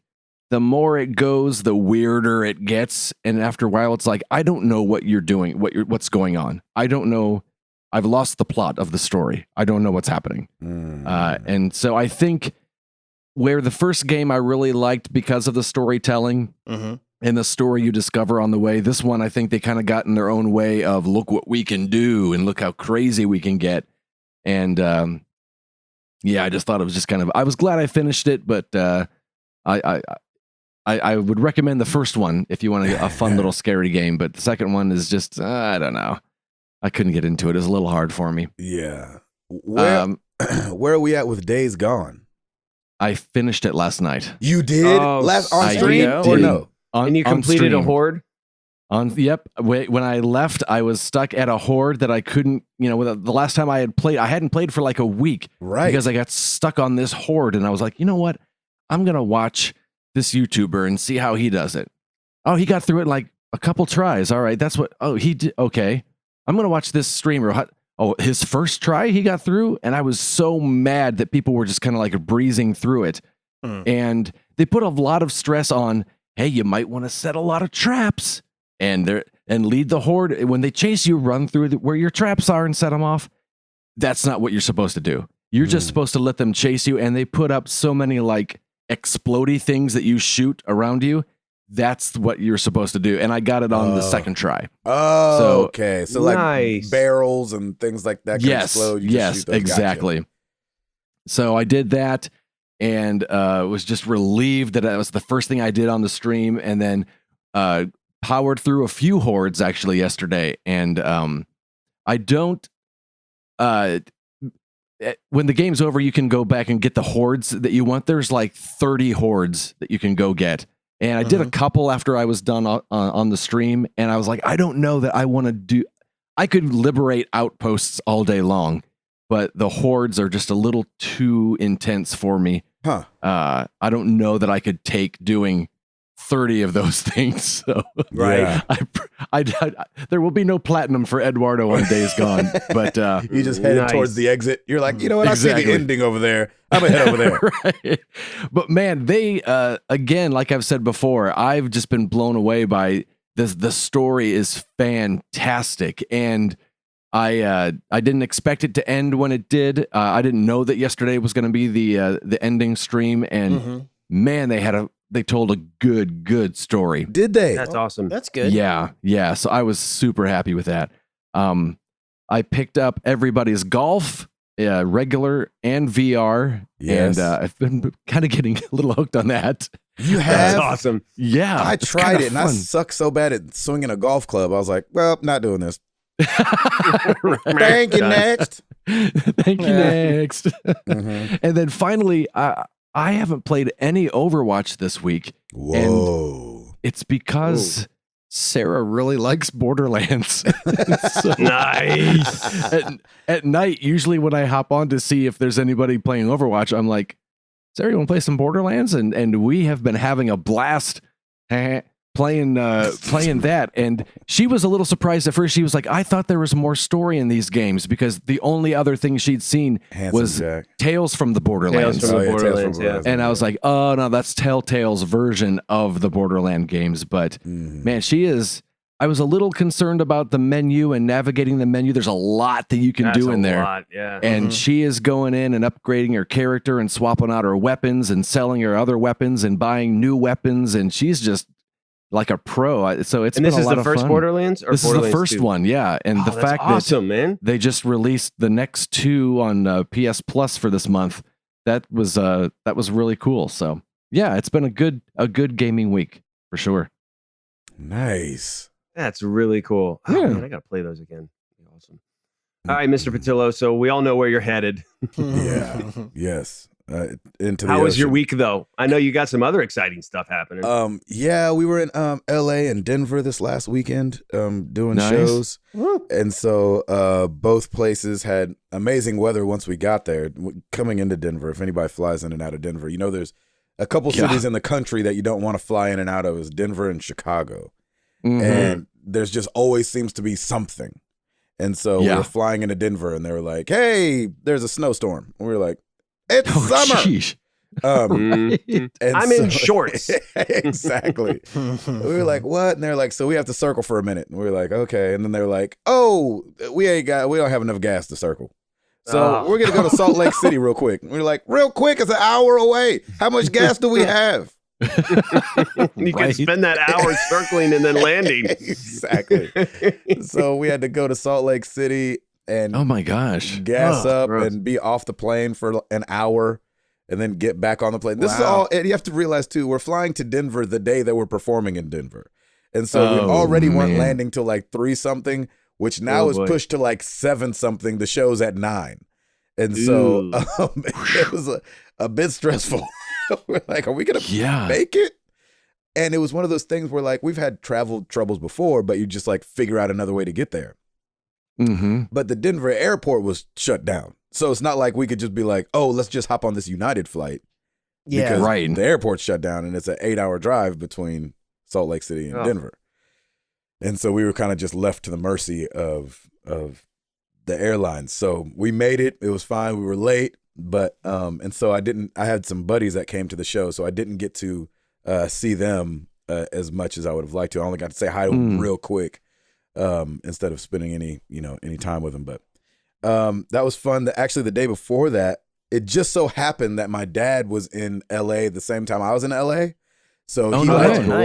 the more it goes, the weirder it gets. And after a while, it's like, I don't know what you're doing, what's going on. I don't know. I've lost the plot of the story. I don't know what's happening. And so I think where the first game I really liked because of the storytelling and the story you discover on the way, this one, I think they kind of got in their own way of look what we can do and look how crazy we can get. And I just thought it was just kind of, I was glad I finished it, but I I would recommend the first one if you want a fun little scary game, but the second one is just I don't know. I couldn't get into it. It was a little hard for me. Yeah. Where are we at with Days Gone? I finished it last night. You did? On stream I or did. no? And you completed a horde? Yep. When I left, I was stuck at a horde that I couldn't, the last time I hadn't played for like a week. Right. Because I got stuck on this horde and I was like, you know what? I'm going to watch this YouTuber and see how he does it. Oh, he got through it in like a couple tries. All right. He did. Okay. I'm going to watch this streamer. Oh, his first try he got through, and I was so mad that people were just kind of like breezing through it. And they put a lot of stress on, hey, you might want to set a lot of traps and lead the horde. When they chase you, run through where your traps are and set them off. That's not what you're supposed to do. You're just supposed to let them chase you, and they put up so many like explodey things that you shoot around you. That's what you're supposed to do. And I got it on the second try. Oh, okay. So nice. Like barrels and things like that can explode. Yes, exactly. Gotcha. So I did that and was just relieved that was the first thing I did on the stream, and then powered through a few hordes actually yesterday. And I don't... when the game's over, you can go back and get the hordes that you want. There's like 30 hordes that you can go get. And I did a couple after I was done on the stream, and I was like, I don't know that I want to do. I could liberate outposts all day long, but the hordes are just a little too intense for me. I don't know that I could take doing 30 of those things. So right, I there will be no platinum for Eduardo on Days Gone, but you just headed towards the exit. You're like, you know what? Exactly. I see the ending over there. I'm gonna head over there. Right. But man, they again, like I've said before, I've just been blown away by this. The story is fantastic, and I didn't expect it to end when it did. I didn't know that yesterday was going to be the ending stream, and man, they told a good story. Did they? That's awesome. That's good. Yeah. So I was super happy with that. I picked up everybody's golf, regular and VR, and I've been kind of getting a little hooked on that. You have? That's awesome. Yeah. I tried it, and I suck so bad at swinging a golf club. I was like, well, not doing this. Thank you, next. Thank you, next. And then finally, I haven't played any Overwatch this week. Whoa. And it's because Sarah really likes Borderlands. So, nice. At night, usually when I hop on to see if there's anybody playing Overwatch, I'm like, Sarah, you want to play some Borderlands? And we have been having a blast playing that. And she was a little surprised at first. She was like, I thought there was more story in these games, because the only other thing she'd seen was Tales from the Borderlands. And I was like, oh no, that's Telltale's version of the Borderland games. But man, I was a little concerned about the menu and navigating the menu. There's a lot that you can do in there. And she is going in and upgrading her character and swapping out her weapons and selling her other weapons and buying new weapons. And she's just like a pro. So it's been a lot of fun. And this is the first Borderlands? Or this Borderlands is the first 2? one, yeah. And the fact awesome, man. They just released the next two on PS Plus for this month. That was really cool. So yeah, it's been a good gaming week for sure. Nice. That's really cool. Oh, man, I gotta play those again. Awesome. All right, Mr. Patillo. So we all know where you're headed. Yeah. Yes. Into the How was your ocean. week, though? I know you got some other exciting stuff happening. Yeah, we were in LA and Denver this last weekend doing shows. And so both places had amazing weather once we got there. Coming into Denver, if anybody flies in and out of Denver, there's a couple cities in the country that you don't want to fly in and out of, is Denver and Chicago. And there's just always seems to be something. And so we were flying into Denver, and they were like, hey, there's a snowstorm. And we were like, it's summer. And I'm in shorts. Exactly. We were like, what? And they're like, so we have to circle for a minute. And we were like, okay. And then they were like, oh, we don't have enough gas to circle. So we're going to go to Salt Lake City real quick. And we were like, real quick, it's an hour away. How much gas do we have? You can spend that hour circling and then landing. Exactly. So we had to go to Salt Lake City and oh my gosh, gas up and be off the plane for an hour. and then get back on the plane. This is all, and you have to realize too, we're flying to Denver the day that we're performing in Denver. And so we already weren't landing till like 3 something, which now is pushed to like 7 something. The show's at 9. And so it was a bit stressful. We're like, are we going to make it? And it was one of those things where like, we've had travel troubles before, but you just like figure out another way to get there. But the Denver airport was shut down. So it's not like we could just be like, oh, let's just hop on this United flight. Yeah. Because the airport's shut down and it's an 8-hour drive between Salt Lake City and Denver. And so we were kind of just left to the mercy of the airlines. So we made it. It was fine. We were late, but and so I had some buddies that came to the show, so I didn't get to see them as much as I would have liked to. I only got to say hi to them real quick instead of spending any time with them. But that was fun. Actually, the day before that, it just so happened that my dad was in LA the same time I was in LA. So he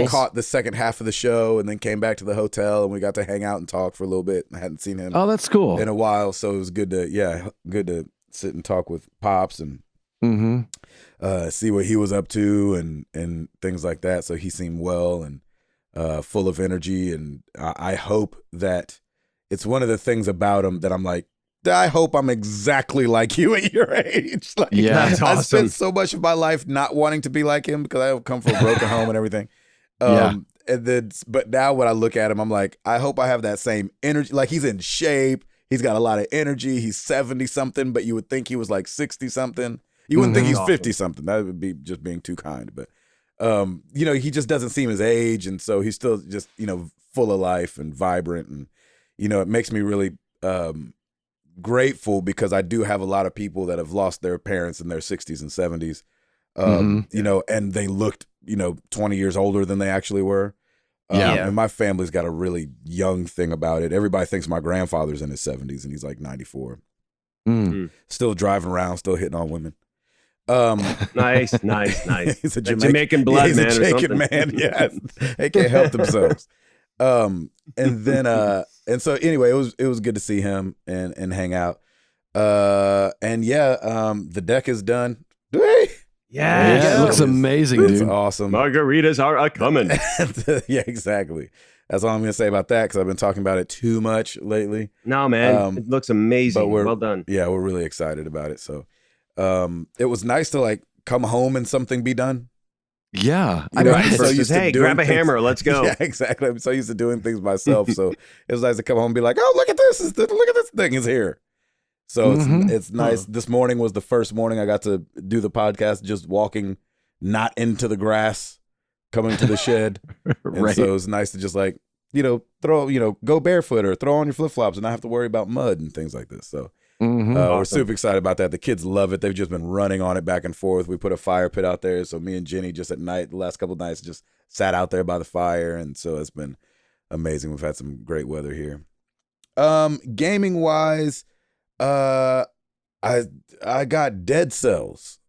caught the second half of the show and then came back to the hotel, and we got to hang out and talk for a little bit. I hadn't seen him that's cool. in a while, so it was good to sit and talk with Pops and see what he was up to and things like that. So he seemed well and full of energy, and I hope that it's one of the things about him that I'm like, I hope I'm exactly like you at your age. Like, that's awesome. I spent so much of my life not wanting to be like him because I come from a broken home and everything. And then, but now when I look at him, I'm like, I hope I have that same energy. Like, he's in shape. He's got a lot of energy. He's 70 something, but you would think he was like 60 something. You wouldn't think he's 50 something. That would be just being too kind. But, he just doesn't seem his age. And so he's still just, full of life and vibrant. And, it makes me really, grateful because I do have a lot of people that have lost their parents in their 60s and 70s, and they looked, 20 years older than they actually were. And my family's got a really young thing about it. Everybody thinks my grandfather's in his 70s and he's like 94. Still driving around, still hitting on women. Nice. He's a Jamaican blood he's man. He's a Jamaican man. Yeah, they can't help themselves. And then and so anyway, it was good to see him and hang out. The deck is done. Yeah, it looks amazing, dude. It's awesome. Margaritas are a coming. Yeah, exactly. That's all I'm gonna say about that because I've been talking about it too much lately. No, man, it looks amazing. Well done. Yeah, we're really excited about it. So it was nice to like come home and something be done. Yeah. I'm so used to doing grab a hammer, let's go. Yeah, exactly. I'm so used to doing things myself. So it was nice to come home and be like, oh, look at this. Look at this thing is here. So it's nice. This morning was the first morning I got to do the podcast, just walking, not into the grass, coming to the shed. And so it was nice to just like, throw, go barefoot or throw on your flip-flops and not have to worry about mud and things like this. So we're super excited about that. The kids love it. They've just been running on it back and forth. We put a fire pit out there. So me and Jenny just at night, the last couple of nights, just sat out there by the fire. And so it's been amazing. We've had some great weather here. Gaming wise, I got Dead Cells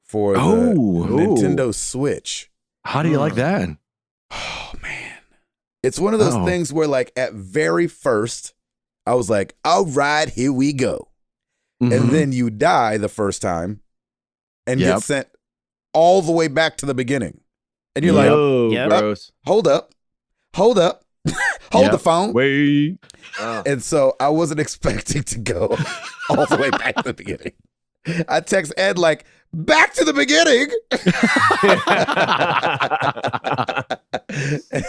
for the Nintendo Switch. How do you like that? Oh man. It's one of those things where like at very first I was like, all right, here we go. And then you die the first time and get sent all the way back to the beginning. And you're like, gross. Hold up. Hold the phone. Wait. And so I wasn't expecting to go all the way back to the beginning. I text Ed like, back to the beginning.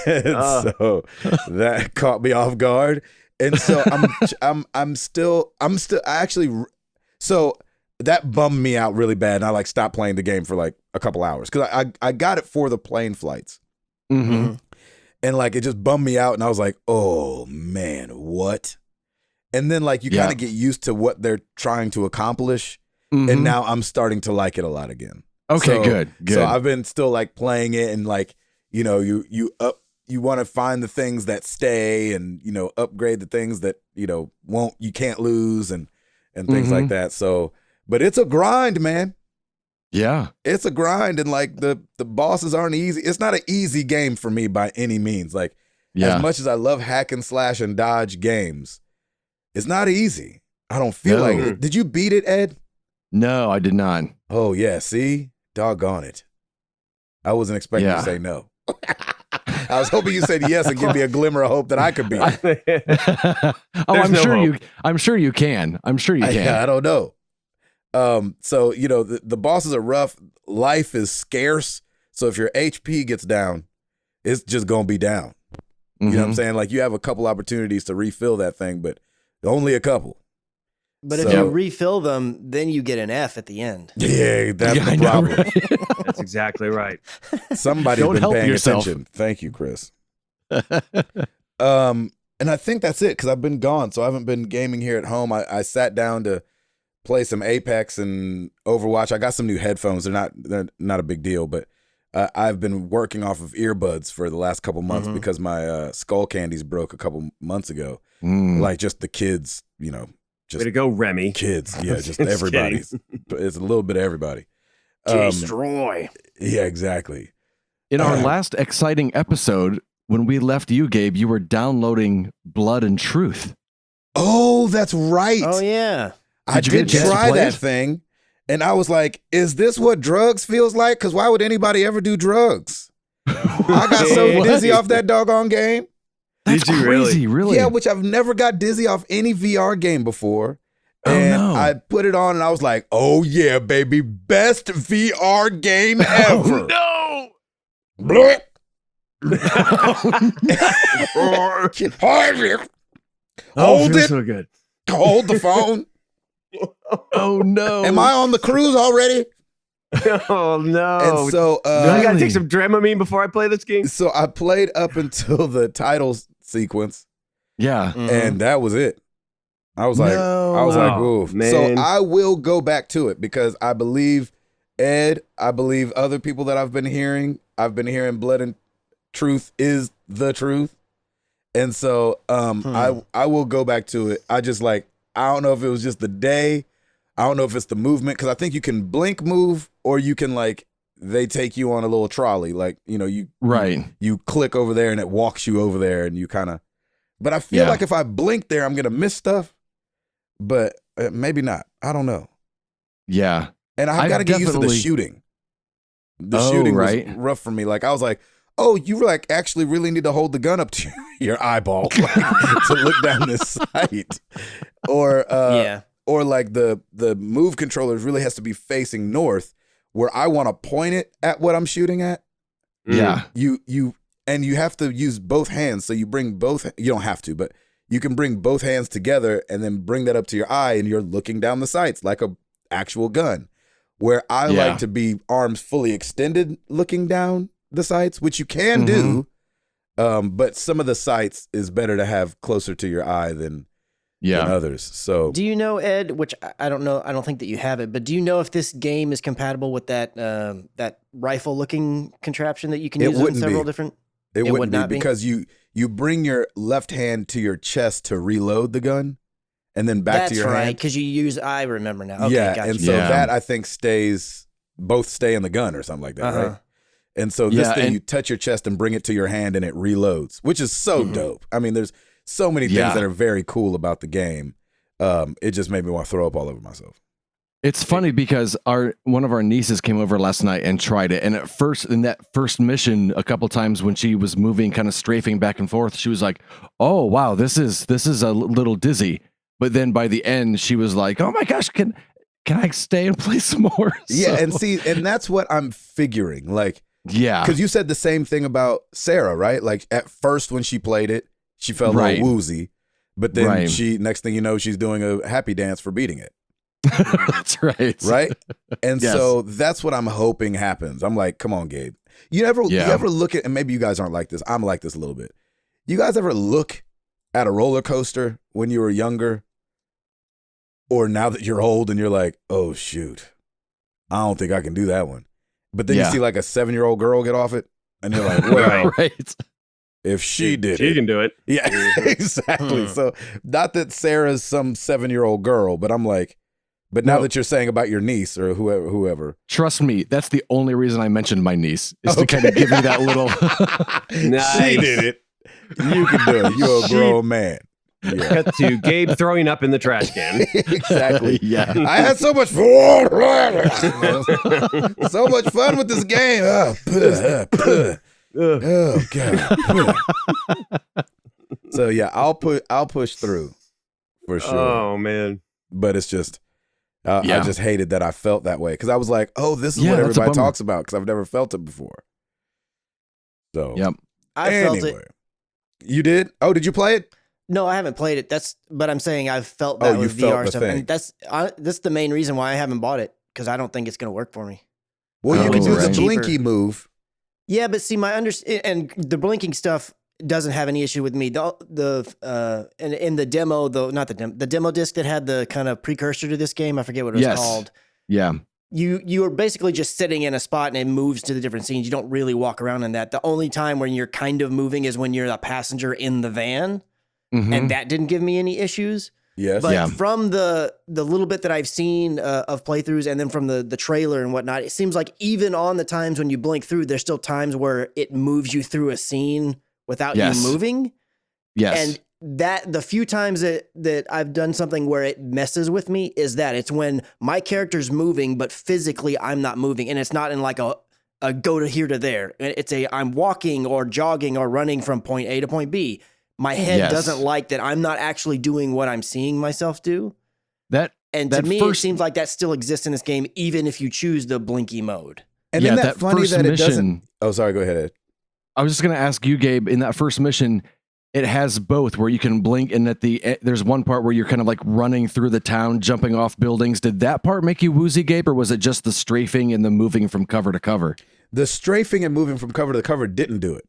And so that caught me off guard. And so so that bummed me out really bad. And I like stopped playing the game for like a couple hours because I got it for the plane flights. And like, it just bummed me out. And I was like, oh man, what? And then like, you kind of get used to what they're trying to accomplish. And now I'm starting to like it a lot again. Okay, so, good. So I've been still like playing it and like, you want to find the things that stay and, upgrade the things that, you can't lose and things like that. So, but it's a grind, man. Yeah. It's a grind. And like the bosses aren't easy. It's not an easy game for me by any means. Like as much as I love hack and slash and dodge games, it's not easy. I don't feel like it. Did you beat it, Ed? No, I did not. Oh yeah, see, doggone it. I wasn't expecting you to say no. I was hoping you said yes and give me a glimmer of hope that I could be. I'm sure you can. I'm sure you can. I don't know. So the bosses are rough. Life is scarce. So if your HP gets down, it's just gonna be down. You know what I'm saying? Like you have a couple opportunities to refill that thing, but only a couple. But if you refill them, then you get an F at the end. Yeah, that's the problem. Right? That's exactly right. Somebody's been paying attention. Thank you, Chris. And I think that's it because I've been gone, so I haven't been gaming here at home. I sat down to play some Apex and Overwatch. I got some new headphones. They're not a big deal, but I've been working off of earbuds for the last couple months because my skull candies broke a couple months ago. Like just the kids, Just way to go, Remy. Kids, yeah, just everybody. It's a little bit of everybody. Destroy. Yeah, exactly. In our last exciting episode, when we left you, Gabe, you were downloading Blood and Truth. Oh, that's right. Oh, yeah. I did try that thing, and I was like, is this what drugs feels like? Because why would anybody ever do drugs? I got so dizzy off that doggone game. That's crazy, really? Yeah, which I've never got dizzy off any VR game before. And I put it on and I was like, oh yeah, baby, best VR game ever. Oh, no. Hold it. So good. Hold the phone. Oh no. Am I on the cruise already? Oh no. And so I gotta take some Dramamine before I play this game. So I played up until the title sequence. Yeah. And that was it. I was like, oof. Man. So I will go back to it because I believe Ed, I believe other people that I've been hearing Blood and Truth is the truth. And so I will go back to it. I don't know if it was just the day. I don't know if it's the movement because I think you can blink move or you can they take you on a little trolley. You click over there and it walks you over there and you kind of, but I feel like if I blink there, I'm going to miss stuff, but maybe not. I don't know. Yeah. And I've got to get used to the shooting. The shooting was rough for me. Like I was like, oh, you actually really need to hold the gun up to your eyeball to look down this sight. Or the move controllers really has to be facing north where I want to point it at what I'm shooting at. Yeah. You have to use both hands. So you don't have to, but you can bring both hands together and then bring that up to your eye and you're looking down the sights like a actual gun. Where I like to be arms fully extended looking down the sights, which you can do. But some of the sights is better to have closer to your eye than others. So do you know, Ed, which I don't know, I don't think that you have it, but do you know if this game is compatible with that that rifle looking contraption that you can use in several different? It wouldn't be because you bring your left hand to your chest to reload the gun and then back to your hand. That's right, because you use, I remember now. Okay, yeah, gotcha. and so that I think both stay in the gun or something like that, right? And so this thing, you touch your chest and bring it to your hand and it reloads, which is so dope. I mean, there's so many things that are very cool about the game. It just made me want to throw up all over myself. It's funny because one of our nieces came over last night and tried it. And at first, in that first mission, a couple times when she was moving, kind of strafing back and forth, she was like, oh, wow, this is a little dizzy. But then by the end, she was like, oh my gosh, can I stay and play some more? Yeah, and that's what I'm figuring. Because you said the same thing about Sarah, right? Like at first when she played it, she felt a little woozy. But then next thing you know, she's doing a happy dance for beating it. That's right. Right? And so that's what I'm hoping happens. I'm like, come on, Gabe. You ever look at, and maybe you guys aren't like this. I'm like this a little bit. You guys ever look at a roller coaster when you were younger? Or now that you're old and you're like, oh, shoot, I don't think I can do that one. But then you see like a 7-year-old girl get off it and you're like, well, if she did she can do it. Yeah, exactly. So not that Sarah's some 7-year-old girl, but I'm like, but now that you're saying about your niece or whoever. Trust me, that's the only reason I mentioned my niece is to kind of give you that little. Nice. She did it. You can do it. You're a grown man. Cut to Gabe throwing up in the trash can. Exactly. Yeah. I had so much fun. So much fun with this game. Oh God. So yeah, I'll push through for sure. Oh man. But it's just I Yeah. just hated that I felt that way because I was like, oh, this is Yeah, what that's a everybody bummer. talks about because I've never felt it before. So Yep. I felt it. You did? Oh, did you play it? No, I haven't played it. But I'm saying I've felt that you with felt VR the stuff, thing. and that's the main reason why I haven't bought it, because I don't think it's going to work for me. Well, you Oh, can do right. the blinky move. Yeah, but see, and the blinking stuff doesn't have any issue with me. And in the demo, though, not the demo disc that had the kind of precursor to this game, I forget what it was Yes. called. Yeah. You are basically just sitting in a spot and it moves to the different scenes. You don't really walk around in that. The only time when you're kind of moving is when you're a passenger in the van, Mhm. and that didn't give me any issues. Yes. But Yeah. from the little bit that I've seen of playthroughs and then from the trailer and whatnot, it seems like even on the times when you blink through, there's still times where it moves you through a scene without Yes. you moving. Yes. And that the few times that I've done something where it messes with me is that it's when my character's moving, but physically I'm not moving. And it's not in like a go to here to there. It's I'm walking or jogging or running from point A to point B. My head Yes. doesn't like that I'm not actually doing what I'm seeing myself do. that And to That me, first- it seems like that still exists in this game, even if you choose the blinky mode. And yeah, isn't that that funny first that it doesn't? mission. Oh, sorry. Go ahead, Ed. I was just going to ask you, Gabe, in that first mission, it has both where you can blink, and there's one part where you're kind of like running through the town, jumping off buildings. Did that part make you woozy, Gabe, or was it just the strafing and the moving from cover to cover? The strafing and moving from cover to cover didn't do it.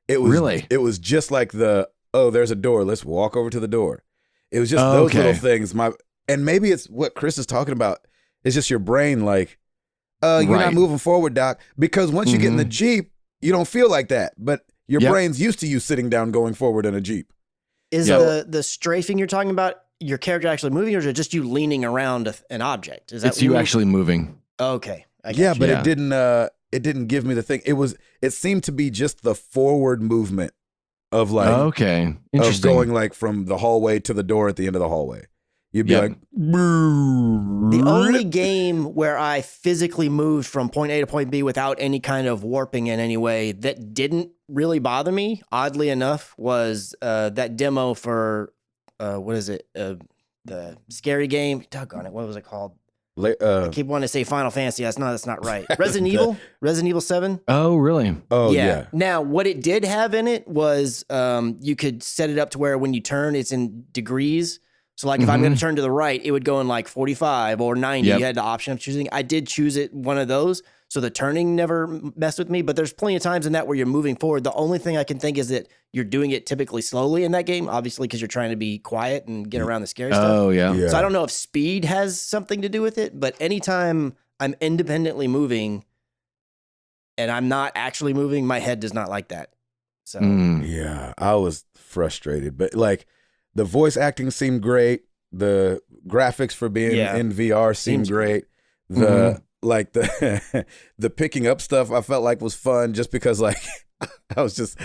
It was Really? It was just like there's a door. Let's walk over to the door. It was just those Okay. little things. And maybe it's what Chris is talking about. It's just your brain like, you're not Right. moving forward, Doc. Because once you get in the Jeep, you don't feel like that. But your Yep. brain's used to you sitting down going forward in a Jeep. Is Yeah. the strafing you're talking about your character actually moving, or is it just you leaning around an object? Is that It's what you mean? actually moving. Okay. I Yeah, got but you. Yeah. it didn't give me the thing. It seemed to be just the forward movement of like Okay. of Interesting. going like from the hallway to the door at the end of the hallway. You'd be Yep. like, The only game where I physically moved from point A to point B without any kind of warping in any way that didn't really bother me, oddly enough, was that demo for what is it? The scary game. Doggone it. What was it called? I keep wanting to say Final Fantasy. That's not right. Resident Evil? Resident Evil 7? Oh, really? oh yeah. Now, what it did have in it was you could set it up to where when you turn, it's in degrees. So, like, if I'm going to turn to the right, it would go in like 45 or 90. Yep. You had the option of choosing. I did choose it, one of those. So the turning never messed with me. But there's plenty of times in that where you're moving forward. The only thing I can think is that you're doing it typically slowly in that game, obviously, because you're trying to be quiet and get around the scary stuff. Oh, yeah. Yeah. So I don't know if speed has something to do with it, but anytime I'm independently moving and I'm not actually moving, my head does not like that. So Mm. Yeah, I was frustrated, but like the voice acting seemed great. The graphics for being Yeah. in VR seemed Seems great. The like the the picking up stuff I felt like was fun just because like I was just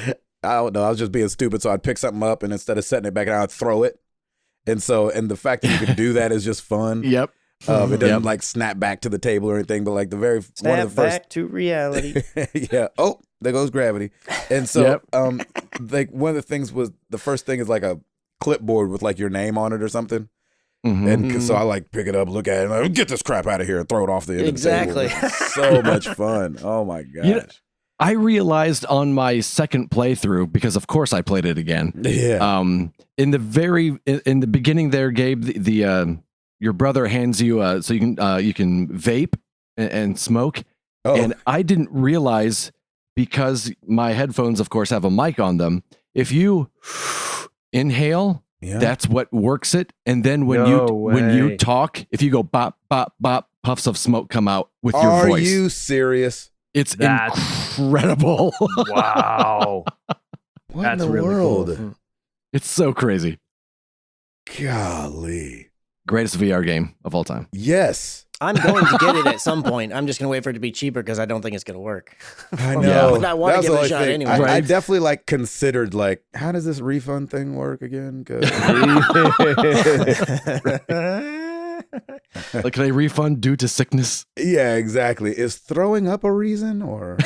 being stupid, so I'd pick something up and instead of setting it back down, I'd throw it. And the fact that you can do that is just fun. Yep. It doesn't Yep. like snap back to the table or anything, but like one snap of the first back to reality. yeah. Oh, there goes gravity. And so, Yep. like one of the things was the first thing is like a clipboard with like your name on it or something. Mhm. And so I like pick it up, look at it, and like, get this crap out of here and throw it off the end Exactly. of the table. It's so much fun. Oh my gosh. You know, I realized on my second playthrough, because of course I played it again. Yeah. In the beginning there, Gabe, the your brother hands you so you can vape and smoke, Oh. and I didn't realize, because my headphones, of course, have a mic on them. If you inhale, Yeah. that's what works it, and then when No you way. talk, if you go bop bop bop, puffs of smoke come out with your Are voice. you serious? It's That's- incredible. Wow. What That's in the really world? cool. It's so crazy. Golly. Greatest VR game of all time. Yes. I'm going to get it at some point. I'm just going to wait for it to be cheaper because I don't think it's going to work. I know. But I want to give it a shot anyway. I definitely like considered like, how does this refund thing work again? Like, can I refund due to sickness? Yeah, exactly. Is throwing up a reason or?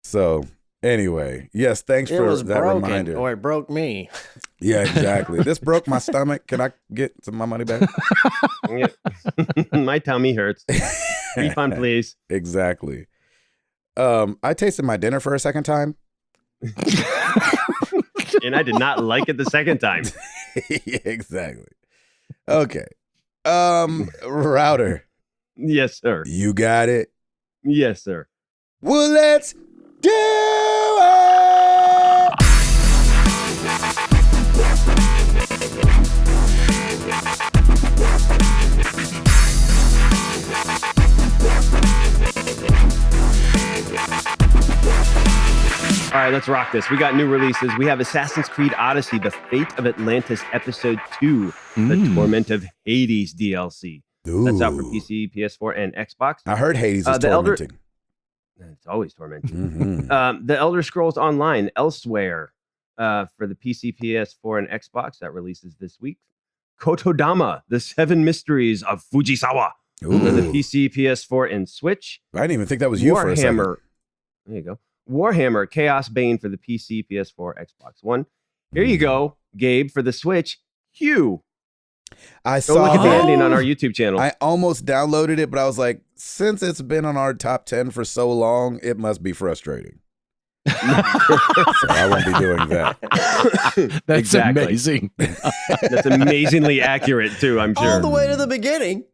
So anyway, yes, thanks for that reminder. Or it broke me. Yeah, exactly. This broke my stomach. Can I get some of my money back? My tummy hurts. Refund, please. Exactly. I tasted my dinner for a second time. And I did not like it the second time. Yeah, exactly. Okay. Router. Yes, sir. You got it. Yes, sir. Well, let's do it. All right, let's rock this. We got new releases. We have Assassin's Creed Odyssey, The Fate of Atlantis, Episode 2, The Torment of Hades DLC. Ooh. That's out for PC, PS4, and Xbox. I heard Hades is tormenting. It's always tormenting. The Elder Scrolls Online, Elsewhere, for the PC, PS4, and Xbox. That releases this week. Kotodama, The Seven Mysteries of Fujisawa. For the PC, PS4, and Switch. I didn't even think that was you for a second. There you go. Warhammer Chaos Bane for the PC, PS4, Xbox One. Here you go, Gabe, for the Switch. Hue. I Go saw look at the that. ending on our YouTube channel. I almost downloaded it, but I was like, since it's been on our top 10 for so long, it must be frustrating. So I won't be doing that. That's Exactly. amazing. That's amazingly accurate, too, I'm sure. All the way to the beginning.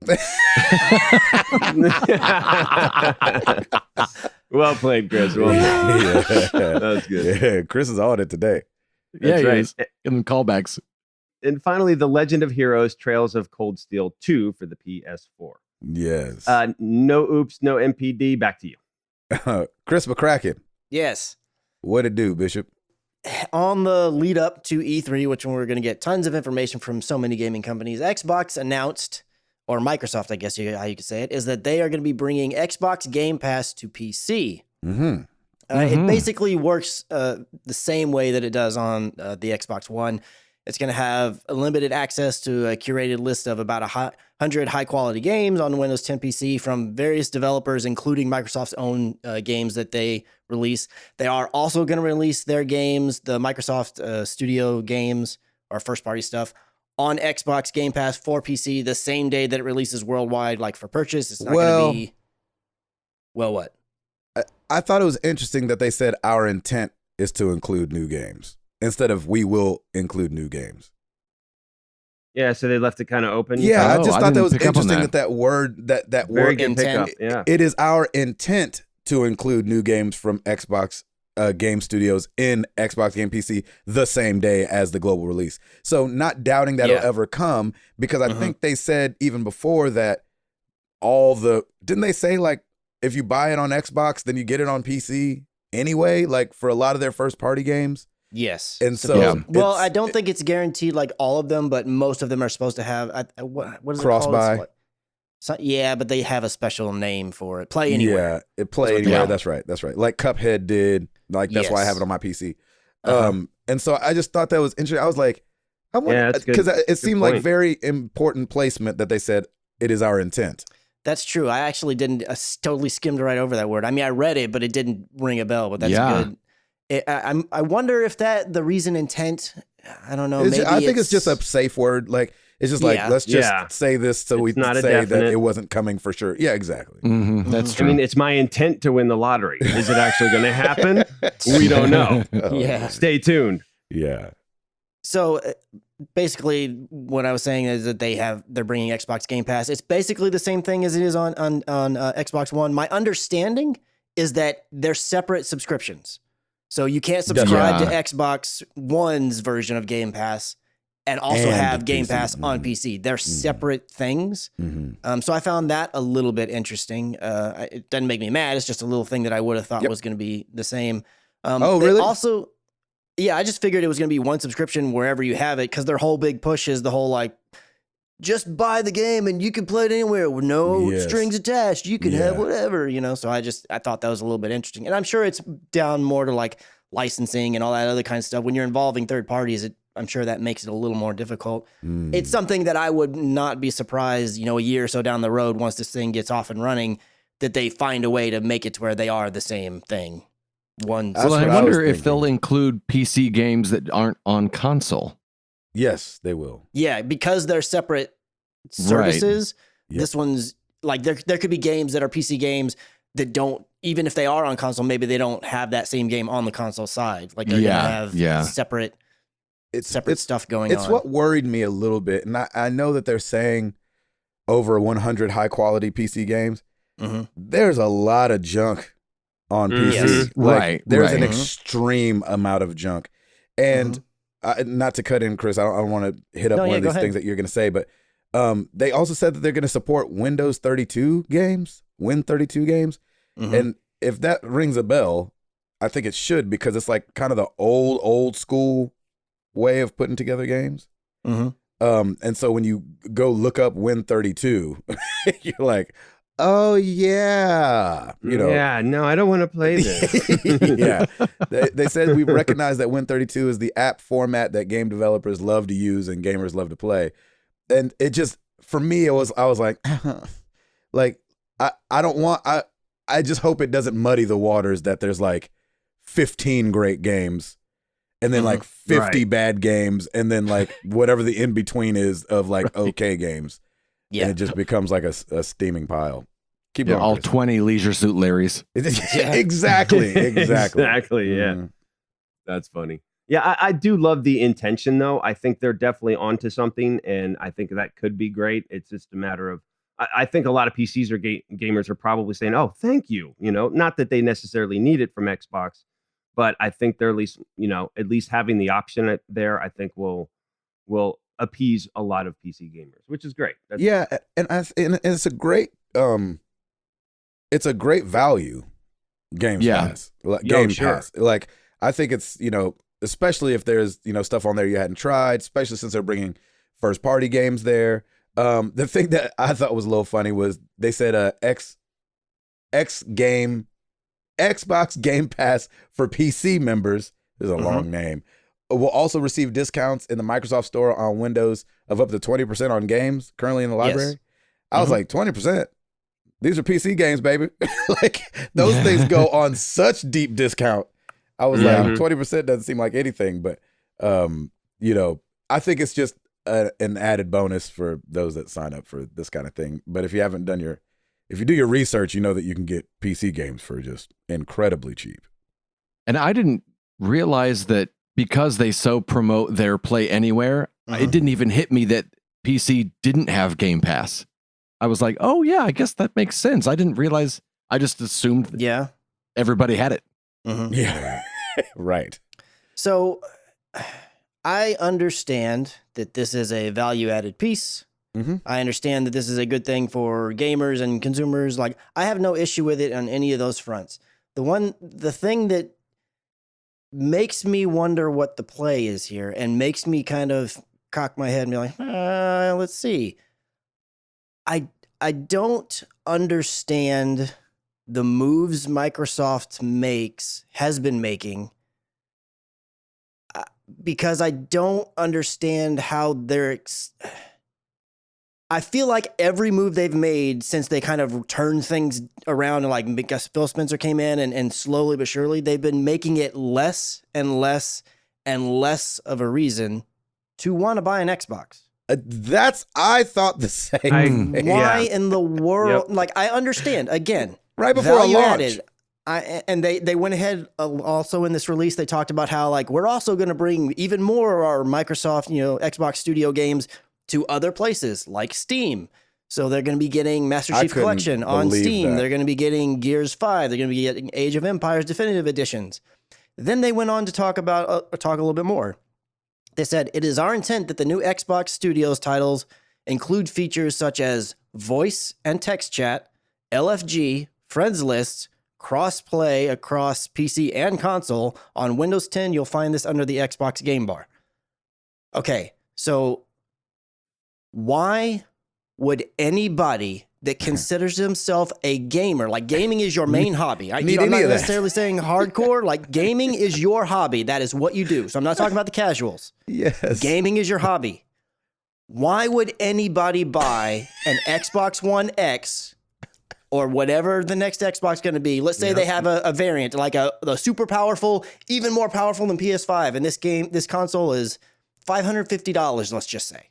Well played, Chris. Well played. That was good. Yeah, Chris is on it today. Yeah, That's he right. is. Give them callbacks. And finally, The Legend of Heroes Trails of Cold Steel 2 for the PS4. Yes. No oops, no MPD. Back to you. Chris McCracken, Yes. what it do, Bishop? On the lead up to E3, which we're going to get tons of information from so many gaming companies, Xbox announced, or Microsoft, I guess how you could say it, is that they are going to be bringing Xbox Game Pass to PC. It basically works the same way that it does on the Xbox One. It's going to have limited access to a curated list of about 100 high-quality games on Windows 10 PC from various developers, including Microsoft's own games that they release. They are also going to release their games, the Microsoft Studio games, or first-party stuff, on Xbox Game Pass for PC the same day that it releases worldwide, like for purchase. It's not going to be... Well, what? I thought it was interesting that they said our intent is to include new games instead of we will include new games. Yeah, so they left it kind of open. Yeah, Oh, I just I thought that didn't was pick up on interesting that. word, that Very word good intent. pickup. Yeah. It is our intent to include new games from Xbox Game Studios in Xbox Game PC the same day as the global release. So not doubting that it'll ever come, because I think they said even before that didn't they say like if you buy it on Xbox, then you get it on PC anyway, like for a lot of their first party games? Yes. And so, well, I don't think it's guaranteed like all of them, but most of them are supposed to have what is cross it called? buy. Yeah, but they have a special name for it. Play anywhere. Yeah, it play anywhere. Yeah. That's right. Like Cuphead did. Like that's why I have it on my PC. And so I just thought that was interesting. I was like, I wonder, because it seemed like very important placement that they said it is our intent. That's true. I actually didn't totally skimmed right over that word. I mean, I read it, but it didn't ring a bell. But that's good. I wonder if the reason intent. I don't know. I think it's just a safe word. Like it's just like let's just say this so we can say that it wasn't coming for sure. Yeah, exactly. That's true. I mean, it's my intent to win the lottery. Is it actually going to happen? We don't know. Yeah. Stay tuned. Yeah. So basically, what I was saying is that they're bringing Xbox Game Pass. It's basically the same thing as it is on Xbox One. My understanding is that they're separate subscriptions. So you can't subscribe to Xbox One's version of Game Pass and also have Game Pass on PC. They're separate things. So I found that a little bit interesting. It doesn't make me mad. It's just a little thing that I would have thought was going to be the same. Really? Also, yeah, I just figured it was going to be one subscription wherever you have it, because their whole big push is the whole like just buy the game and you can play it anywhere with no strings attached. You can have whatever, So I thought that was a little bit interesting. And I'm sure it's down more to like licensing and all that other kind of stuff. When you're involving third parties, I'm sure that makes it a little more difficult. It's something that I would not be surprised, a year or so down the road, once this thing gets off and running, that they find a way to make it to where they are the same thing. Well, I wonder if they'll include PC games that aren't on console. Yes, they will. Yeah, because they're separate services. Right. This one's like there could be games that are PC games that don't, even if they are on console, maybe they don't have that same game on the console side. Like they're gonna have separate stuff going on. It's what worried me a little bit, and I know that they're saying over 100 high quality PC games. Mm-hmm. There's a lot of junk on PC. Yes. Like, there's an extreme amount of junk, and not to cut in, Chris, I don't want to hit up one of these things that you're going to say, but they also said that they're going to support Windows 32 games, Win32 games, and if that rings a bell, I think it should, because it's like kind of the old school way of putting together games. And so when you go look up Win32, you're like, oh yeah, Yeah, no, I don't want to play this. Yeah, they said we recognize that Win32 is the app format that game developers love to use and gamers love to play, and it just, for me, I was like, like I don't want, I just hope it doesn't muddy the waters that there's like 15 great games and then like 50 bad games and then like whatever the in between is of like okay games. Yeah. And it just becomes like a steaming pile. Keep going, all Chris. 20 Leisure Suit Larrys. Exactly. Yeah. That's funny. Yeah, I do love the intention, though. I think they're definitely onto something, and I think that could be great. It's just a matter of, I think a lot of PCs or gamers are probably saying, oh, thank you. Not that they necessarily need it from Xbox, but I think they're at least having the option there, I think will appease a lot of PC gamers, which is great. And it's a great value. Pass. Pass. Like, I think it's, especially if there's, stuff on there you hadn't tried, especially since they're bringing first party games there. The thing that I thought was a little funny was they said Xbox Game Pass for PC members, this is a long name, will also receive discounts in the Microsoft Store on Windows of up to 20% on games currently in the library. Yes. I was like, 20%? These are PC games, baby. Like, those things go on such deep discount. I was like, 20% doesn't seem like anything, but I think it's just an added bonus for those that sign up for this kind of thing. But if you haven't done if you do your research, you know that you can get PC games for just incredibly cheap. And I didn't realize that because they so promote their Play Anywhere, it didn't even hit me that PC didn't have Game Pass. I was like, oh yeah, I guess that makes sense. I didn't realize, I just assumed everybody had it. Yeah, right. So I understand that this is a value-added piece. I understand that this is a good thing for gamers and consumers. Like, I have no issue with it on any of those fronts. The thing that makes me wonder what the play is here and makes me kind of cock my head and be like, let's see. I don't understand the moves Microsoft has been making, because I don't understand how I feel like every move they've made since they kind of turned things around and like because Phil Spencer came in and slowly but surely they've been making it less and less and less of a reason to want to buy an Xbox. I thought the same. Why in the world? Like, I understand, again, right before a launch. And they went ahead also in this release. They talked about how like we're also going to bring even more of our Microsoft, Xbox Studio games to other places like Steam. So they're going to be getting Master Chief Collection on Steam. They're going to be getting Gears 5. They're going to be getting Age of Empires Definitive Editions. Then they went on to talk a little bit more. They said, it is our intent that the new Xbox Studios titles include features such as voice and text chat, LFG, friends lists, cross-play across PC and console. On Windows 10, you'll find this under the Xbox Game Bar. Okay, so Why would anybody that considers himself a gamer, like gaming is your main hobby. I'm not necessarily saying hardcore, like gaming is your hobby. That is what you do. So I'm not talking about the casuals. Yes. Gaming is your hobby. Why would anybody buy an Xbox One X or whatever the next Xbox is going to be? Let's say they have a variant, like a super powerful, even more powerful than PS5. And this console is $550, let's just say.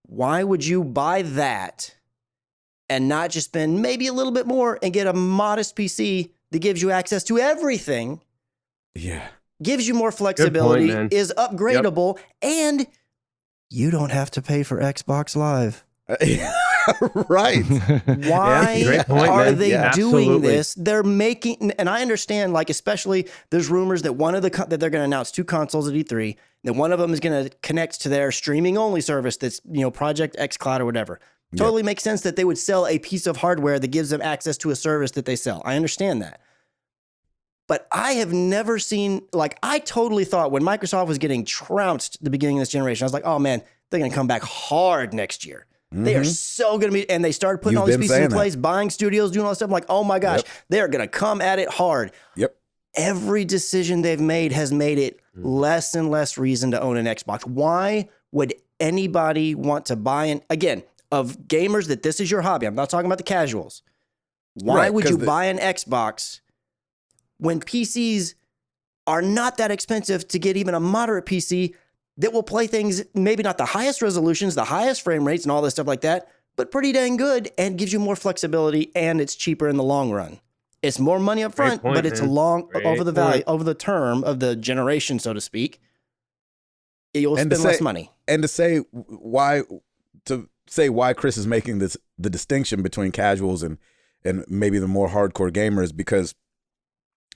Why would you buy that and not just spend maybe a little bit more and get a modest PC that gives you access to everything? Yeah. Gives you more flexibility, point, is upgradable, and you don't have to pay for Xbox Live. Right. Why are they doing absolutely. this? They're making, and I understand, like, especially there's rumors that that they're going to announce 2 consoles at E3, that one of them is going to connect to their streaming only service that's, Project X Cloud or whatever. Totally makes sense that they would sell a piece of hardware that gives them access to a service that they sell. I understand that. But I have never seen, like, I totally thought when Microsoft was getting trounced at the beginning of this generation, I was like, oh man, they're going to come back hard next year. They are so going to be, and they started putting all these pieces in place, buying studios, doing all this stuff. I'm like, oh my gosh, they're going to come at it hard. Yep. Every decision they've made has made it less and less reason to own an Xbox. Why would anybody want to buy an, again, of gamers that this is your hobby? I'm not talking about the casuals. Why would you buy an Xbox when PCs are not that expensive to get even a moderate PC that will play things, maybe not the highest resolutions, the highest frame rates and all this stuff like that, but pretty dang good and gives you more flexibility and it's cheaper in the long run. It's more money up front, but it's over the value, over the term of the generation, so to speak. You'll spend less money. And to say why Chris is making the distinction between casuals and maybe the more hardcore gamers, because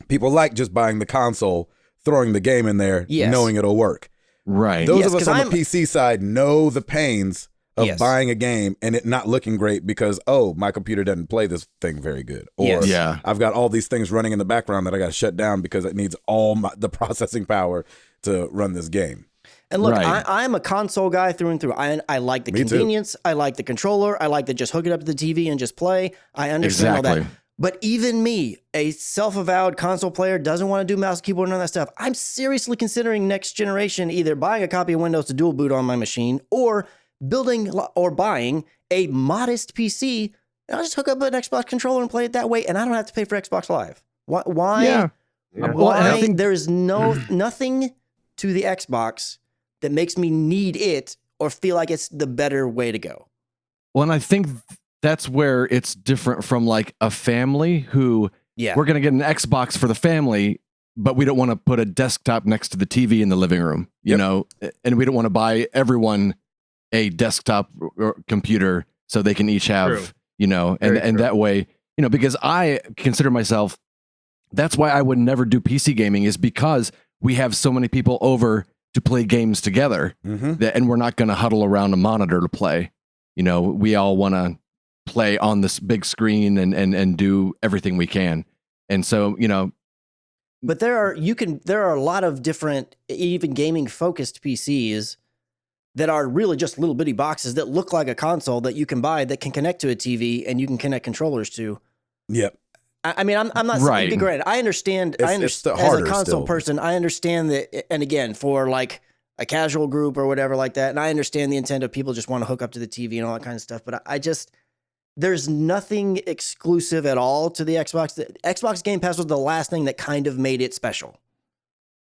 people like just buying the console, throwing the game in there, knowing it'll work. Right. Those of us on the PC side know the pains of buying a game and it not looking great because, my computer doesn't play this thing very good. Or I've got all these things running in the background that I got to shut down because it needs all the processing power to run this game. And look, I'm a console guy through and through. I like the convenience. I like the controller. I like to just hook it up to the TV and just play. I understand all that. But even me, a self-avowed console player, doesn't want to do mouse, keyboard, and all that stuff. I'm seriously considering next generation either buying a copy of Windows to dual boot on my machine or building or buying a modest PC. And I'll just hook up an Xbox controller and play it that way, and I don't have to pay for Xbox Live. Why? Yeah. Why? I think there is nothing to the Xbox that makes me need it or feel like it's the better way to go. Well, and I think that's where it's different from like a family who we're going to get an Xbox for the family, but we don't want to put a desktop next to the TV in the living room, you know, and we don't want to buy everyone a desktop computer so they can each have, and that way, because I consider myself, that's why I would never do PC gaming, is because we have so many people over to play games together and we're not going to huddle around a monitor to play. We all want to play on this big screen and do everything we can. And so, but there are a lot of different, even gaming focused PCs that are really just little bitty boxes that look like a console that you can buy that can connect to a TV and you can connect controllers to. Yep. I mean, I'm not saying, granted, I understand as a console person, I understand that. And again, for like a casual group or whatever like that. And I understand the intent of people just want to hook up to the TV and all that kind of stuff. But there's nothing exclusive at all to the Xbox. The Xbox Game Pass was the last thing that kind of made it special.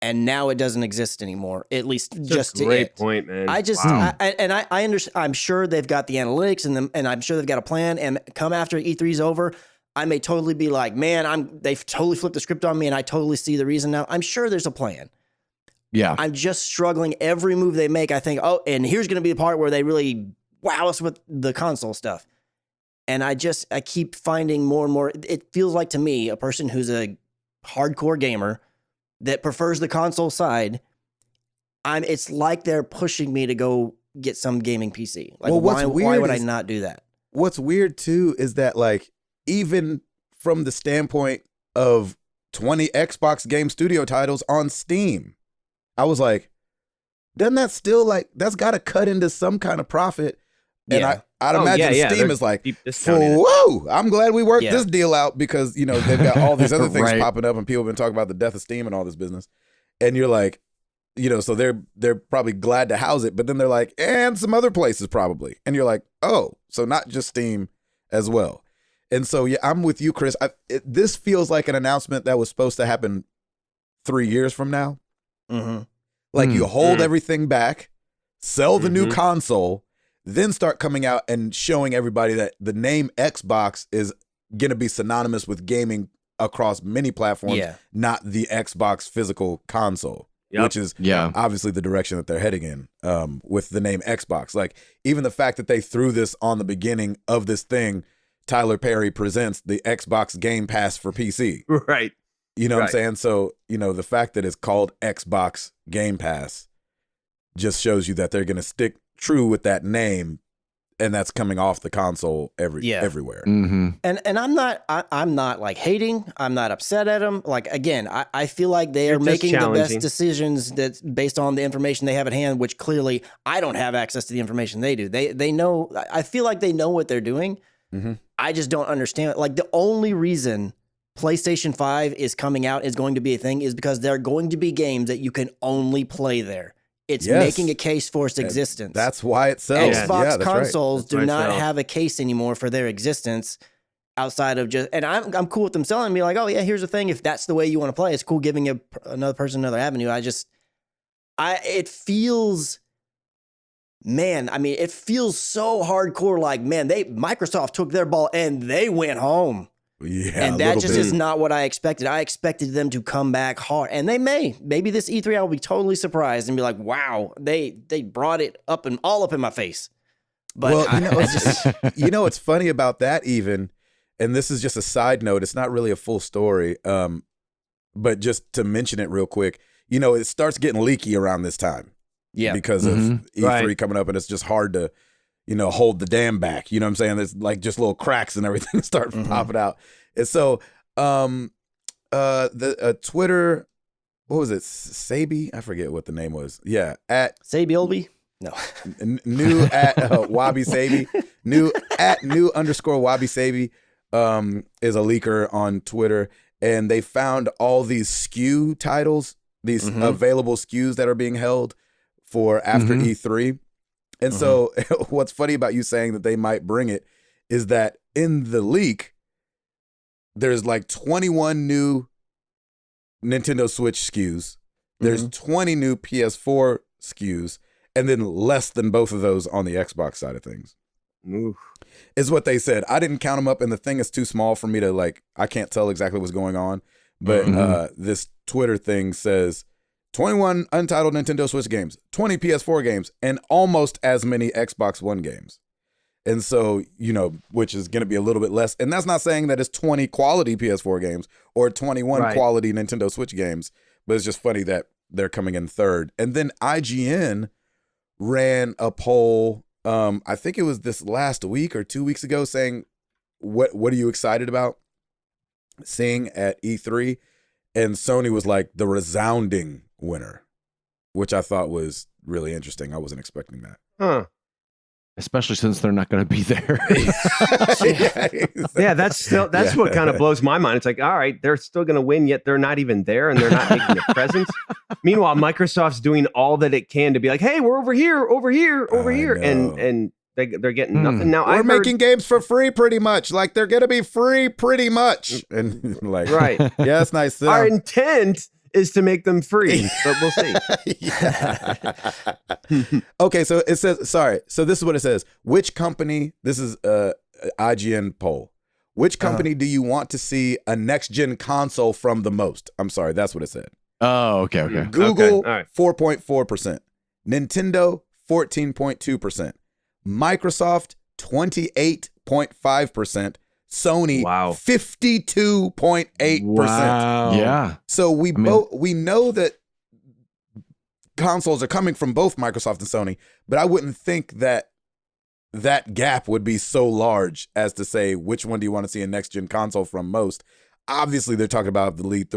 And now it doesn't exist anymore, at least just to it. Great point, man. I understand. I'm sure they've got the analytics and I'm sure they've got a plan. And come after E3's over, I may totally be like, man, they've totally flipped the script on me and I totally see the reason now. I'm sure there's a plan. Yeah. I'm just struggling every move they make. I think, and here's going to be the part where they really wow us with the console stuff. And I keep finding more and more. It feels like to me, a person who's a hardcore gamer that prefers the console side, it's like they're pushing me to go get some gaming PC. Like, well, why would I not do that? What's weird too is that, like, even from the standpoint of 20 Xbox Game Studio titles on Steam, I was like, doesn't that still like that's got to cut into some kind of profit? And I'd imagine Steam is like, whoa, I'm glad we worked this deal out because, you know, they've got all these other things popping up and people have been talking about the death of Steam and all this business. And you're like, you know, so they're probably glad to house it, but then they're like, and some other places probably. And you're like, oh, so not just Steam as well. And so, yeah, I'm with you, Chris. This feels like an announcement that was supposed to happen 3 years from now. Mm-hmm. Like you hold everything back, sell the new console, then start coming out and showing everybody that the name Xbox is going to be synonymous with gaming across many platforms, not the Xbox physical console, which is obviously the direction that they're heading in with the name Xbox. Like even the fact that they threw this on the beginning of this thing, Tyler Perry presents the Xbox Game Pass for PC. Right. You know what I'm saying? So, you know, the fact that it's called Xbox Game Pass just shows you that they're going to stick true with that name, and that's coming off the console everywhere. Mm-hmm. And I'm not like hating. I'm not upset at them. Like again, I feel like they are making the best decisions that's based on the information they have at hand, which clearly I don't have access to the information they do. They know. I feel like they know what they're doing. Mm-hmm. I just don't understand it. Like the only reason PlayStation 5 is coming out is going to be a thing is because there are going to be games that you can only play there. It's making a case for its existence. That's why it sells. Xbox consoles do not have a case anymore for their existence outside of just, and I'm cool with them selling me like, oh yeah, here's the thing. If that's the way you want to play, it's cool giving another person another avenue. It feels, man, I mean, it feels so hardcore. Like, man, Microsoft took their ball and they went home. Yeah, and that just is not what I expected. I expected them to come back hard, and they maybe this E3 I will be totally surprised and be like, "Wow, they brought it up and all up in my face." But well, you know what's funny about that even, and this is just a side note. It's not really a full story, but just to mention it real quick, you know, it starts getting leaky around this time, because of E3 coming up, and it's just hard to, you know, hold the dam back. You know what I'm saying? There's like just little cracks and everything start popping out. And so the Twitter, what was it? Sabi? I forget what the name was. Yeah. At Sabi Olby? No. New at Wabi Sabi. New _ Wabi Sabi is a leaker on Twitter. And they found all these SKU titles, these available SKUs that are being held for after E3. And so what's funny about you saying that they might bring it is that in the leak, there's like 21 new Nintendo Switch SKUs. There's 20 new PS4 SKUs, and then less than both of those on the Xbox side of things. Oof. Is what they said. I didn't count them up, and the thing is too small for me to like, I can't tell exactly what's going on. But this Twitter thing says, 21 untitled Nintendo Switch games, 20 PS4 games, and almost as many Xbox One games. And so, you know, which is going to be a little bit less. And that's not saying that it's 20 quality PS4 games or 21 quality Nintendo Switch games, but it's just funny that they're coming in third. And then IGN ran a poll, I think it was this last week or 2 weeks ago, saying, what are you excited about seeing at E3? And Sony was like the resounding winner, which I thought was really interesting. I wasn't expecting that. Huh. Especially since they're not going to be there. Yeah, that's what kind of blows my mind. It's like, all right, they're still going to win, yet they're not even there, and they're not making a presence. Meanwhile, Microsoft's doing all that it can to be like, hey, we're over here, and they're getting nothing. Now we're making games for free, pretty much. Like they're going to be free, pretty much. And like, yeah, that's nice. Our intent is to make them free, but we'll see. Okay, so it says, so this is what it says. Which company, this is IGN poll. Which company do you want to see a next-gen console from the most? I'm sorry, that's what it said. Oh, okay. Google, 4.4%. Nintendo, 14.2%. Microsoft, 28.5%. Sony, 52.8%. Wow. Yeah. So we know that consoles are coming from both Microsoft and Sony, but I wouldn't think that gap would be so large as to say which one do you want to see a next gen console from most. Obviously, they're talking about the lead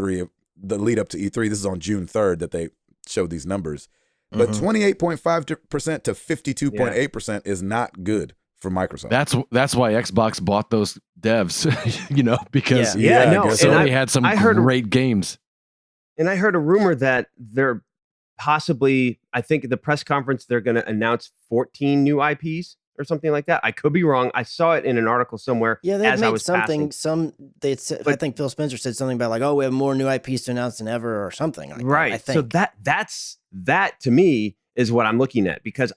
up to E3. This is on June 3rd that they showed these numbers, But 28.5% to 52.8% is not good for Microsoft. That's why Xbox bought those devs, because Sony had some great games. And I heard a rumor that they're possibly, I think at the press conference, they're going to announce 14 new IPs or something like that. I could be wrong. I saw it in an article somewhere. Yeah, they made something. Passing. I think Phil Spencer said something about like, oh, we have more new IPs to announce than ever, or something like right. that. I think. So that to me is what I'm looking at, because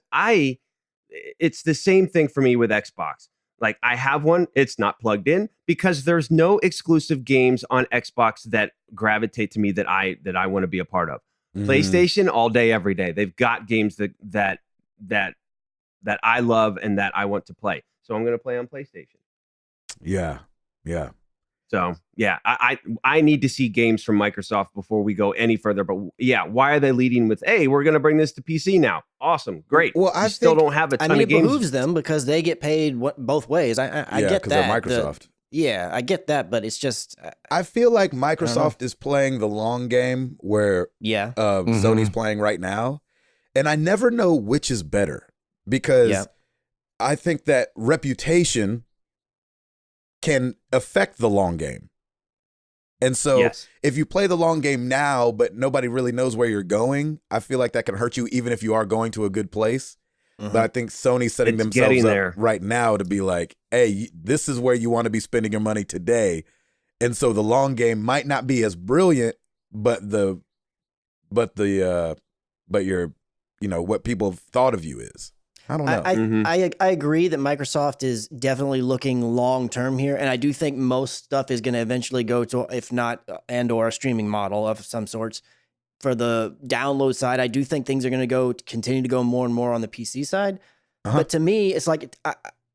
it's the same thing for me with Xbox. Like, I have one, it's not plugged in because there's no exclusive games on Xbox that gravitate to me that I want to be a part of. PlayStation all day, every day. They've got games that I love and that I want to play. So I'm going to play on PlayStation. Yeah. So yeah, I need to see games from Microsoft before we go any further. But yeah, why are they leading with, hey, we're going to bring this to PC now? Awesome, great. Well, I still don't have a ton of games. It behooves them because they get paid both ways. I get that. Because they're Microsoft. I get that, but it's just. I feel like Microsoft is playing the long game where Sony's playing right now. And I never know which is better because I think that reputation can affect the long game. And so if you play the long game now, but nobody really knows where you're going, I feel like that can hurt you even if you are going to a good place. But I think Sony's setting themselves up right now to be like, hey, this is where you want to be spending your money today. And so the long game might not be as brilliant, but your, what people have thought of you is. I don't know. I agree that Microsoft is definitely looking long term here, and I do think most stuff is going to eventually go to, if not or a streaming model of some sorts. For the download side, I do think things are going to continue to go more and more on the PC side. But to me, it's like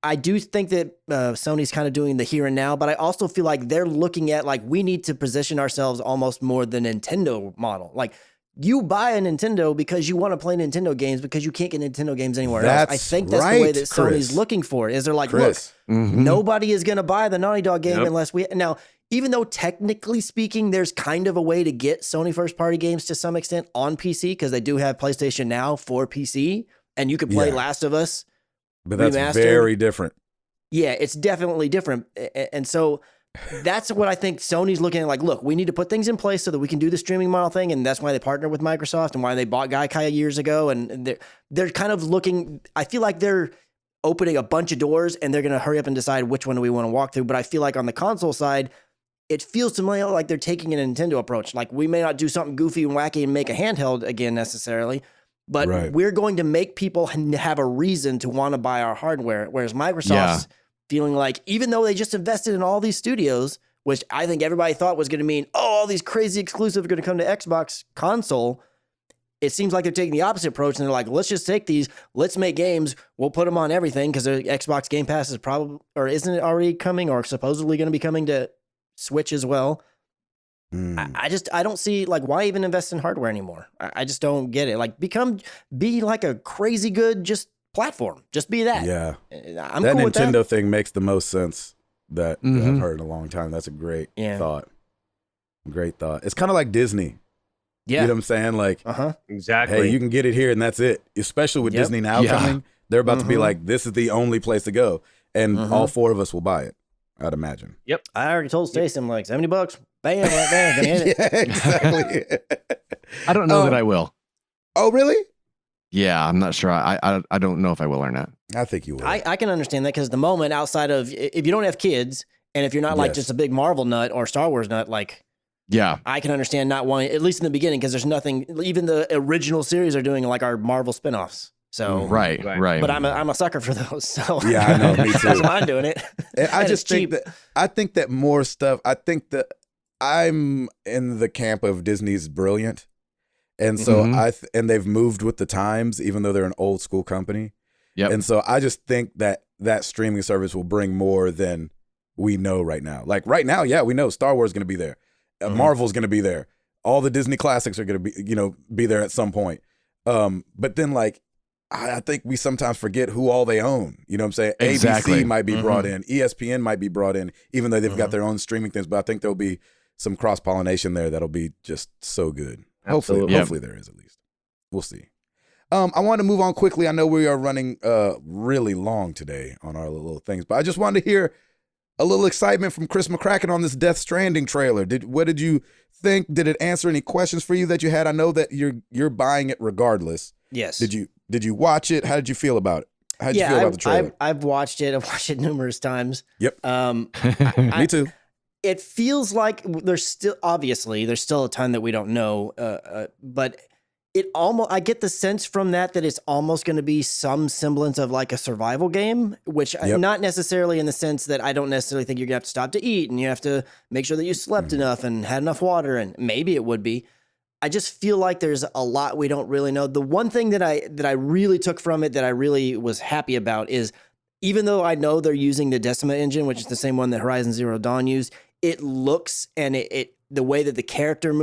I do think that Sony's kind of doing the here and now, but I also feel like they're looking at like we need to position ourselves almost more the Nintendo model, like. You buy a Nintendo because you want to play Nintendo games because you can't get Nintendo games anywhere else. I think that's the way that Sony's looking for it. Is they're like, look, nobody is going to buy the Naughty Dog game unless we... Now, even though technically speaking, there's kind of a way to get Sony first-party games to some extent on PC because they do have PlayStation Now for PC, and you can play Last of Us But that's remastered. Very different. Yeah, it's definitely different. And so... That's what I think Sony's looking at. Like, look, we need to put things in place so that we can do the streaming model thing, and that's why they partnered with Microsoft and why they bought Gaikai years ago. And they're kind of looking. I feel like they're opening a bunch of doors, and they're going to hurry up and decide which one do we want to walk through. But I feel like on the console side, it feels to me like they're taking a Nintendo approach. Like, we may not do something goofy and wacky and make a handheld again necessarily, but we're going to make people have a reason to want to buy our hardware. Whereas Microsoft's feeling like, even though they just invested in all these studios, which I think everybody thought was going to mean, all these crazy exclusives are going to come to Xbox console, it seems like they're taking the opposite approach, and they're like, let's just take these, let's make games, we'll put them on everything, because the Xbox Game Pass is probably, or isn't it already coming, or supposedly going to be coming to Switch as well. I don't see, like, why even invest in hardware anymore? I just don't get it. Like, be like a crazy good just platform. Just be that. Yeah. I'm that cool Nintendo with that. thing makes the most sense that I've heard in a long time. That's a great thought. Great thought. It's kind of like Disney. Yeah. You know what I'm saying? Like, exactly. Hey, you can get it here and that's it. Especially with Disney now coming. They're about to be like, this is the only place to go. And all four of us will buy it, I'd imagine. Yep. I already told Stacey, I'm like, $70. Bam, right there. Gonna hit it. Yeah, exactly. I don't know that I will. Oh, really? Yeah, I'm not sure. I don't know if I will or not. I think you will. I can understand that, because the moment outside of, if you don't have kids, and if you're not like just a big Marvel nut or Star Wars nut, like, I can understand not wanting, at least in the beginning, because there's nothing, even the original series are doing like our Marvel spinoffs. So right. But I'm a sucker for those. So yeah, I know. Me too. That's why I'm doing it. And I just think that more stuff. I think that I'm in the camp of Disney's brilliant. And so and they've moved with the times, even though they're an old school company. Yep. And so I just think that streaming service will bring more than we know right now. Like right now, we know Star Wars is going to be there. Marvel's going to be there. All the Disney classics are going to be there at some point. But then like, I think we sometimes forget who all they own. You know what I'm saying? Exactly. ABC might be brought in. ESPN might be brought in, even though they've got their own streaming things. But I think there'll be some cross-pollination there that'll be just so good. Hopefully there is, at least. We'll see. I want to move on quickly. I know we are running really long today on our little things, but I just wanted to hear a little excitement from Chris McCracken on this Death Stranding trailer. What did you think? Did it answer any questions for you that you had? I know that you're buying it regardless. Yes. Did you watch it? How did you feel about it? How did you feel about the trailer? I've watched it. I've watched it numerous times. Yep. Me too. It feels like there's still a ton that we don't know, but I get the sense from that it's almost going to be some semblance of like a survival game, which not necessarily in the sense that I don't necessarily think you're gonna have to stop to eat and you have to make sure that you slept enough and had enough water, and maybe it would be. I just feel like there's a lot we don't really know. The one thing that I really took from it that I really was happy about is, even though I know they're using the Decima engine, which is the same one that Horizon Zero Dawn used, it looks and the way that the characters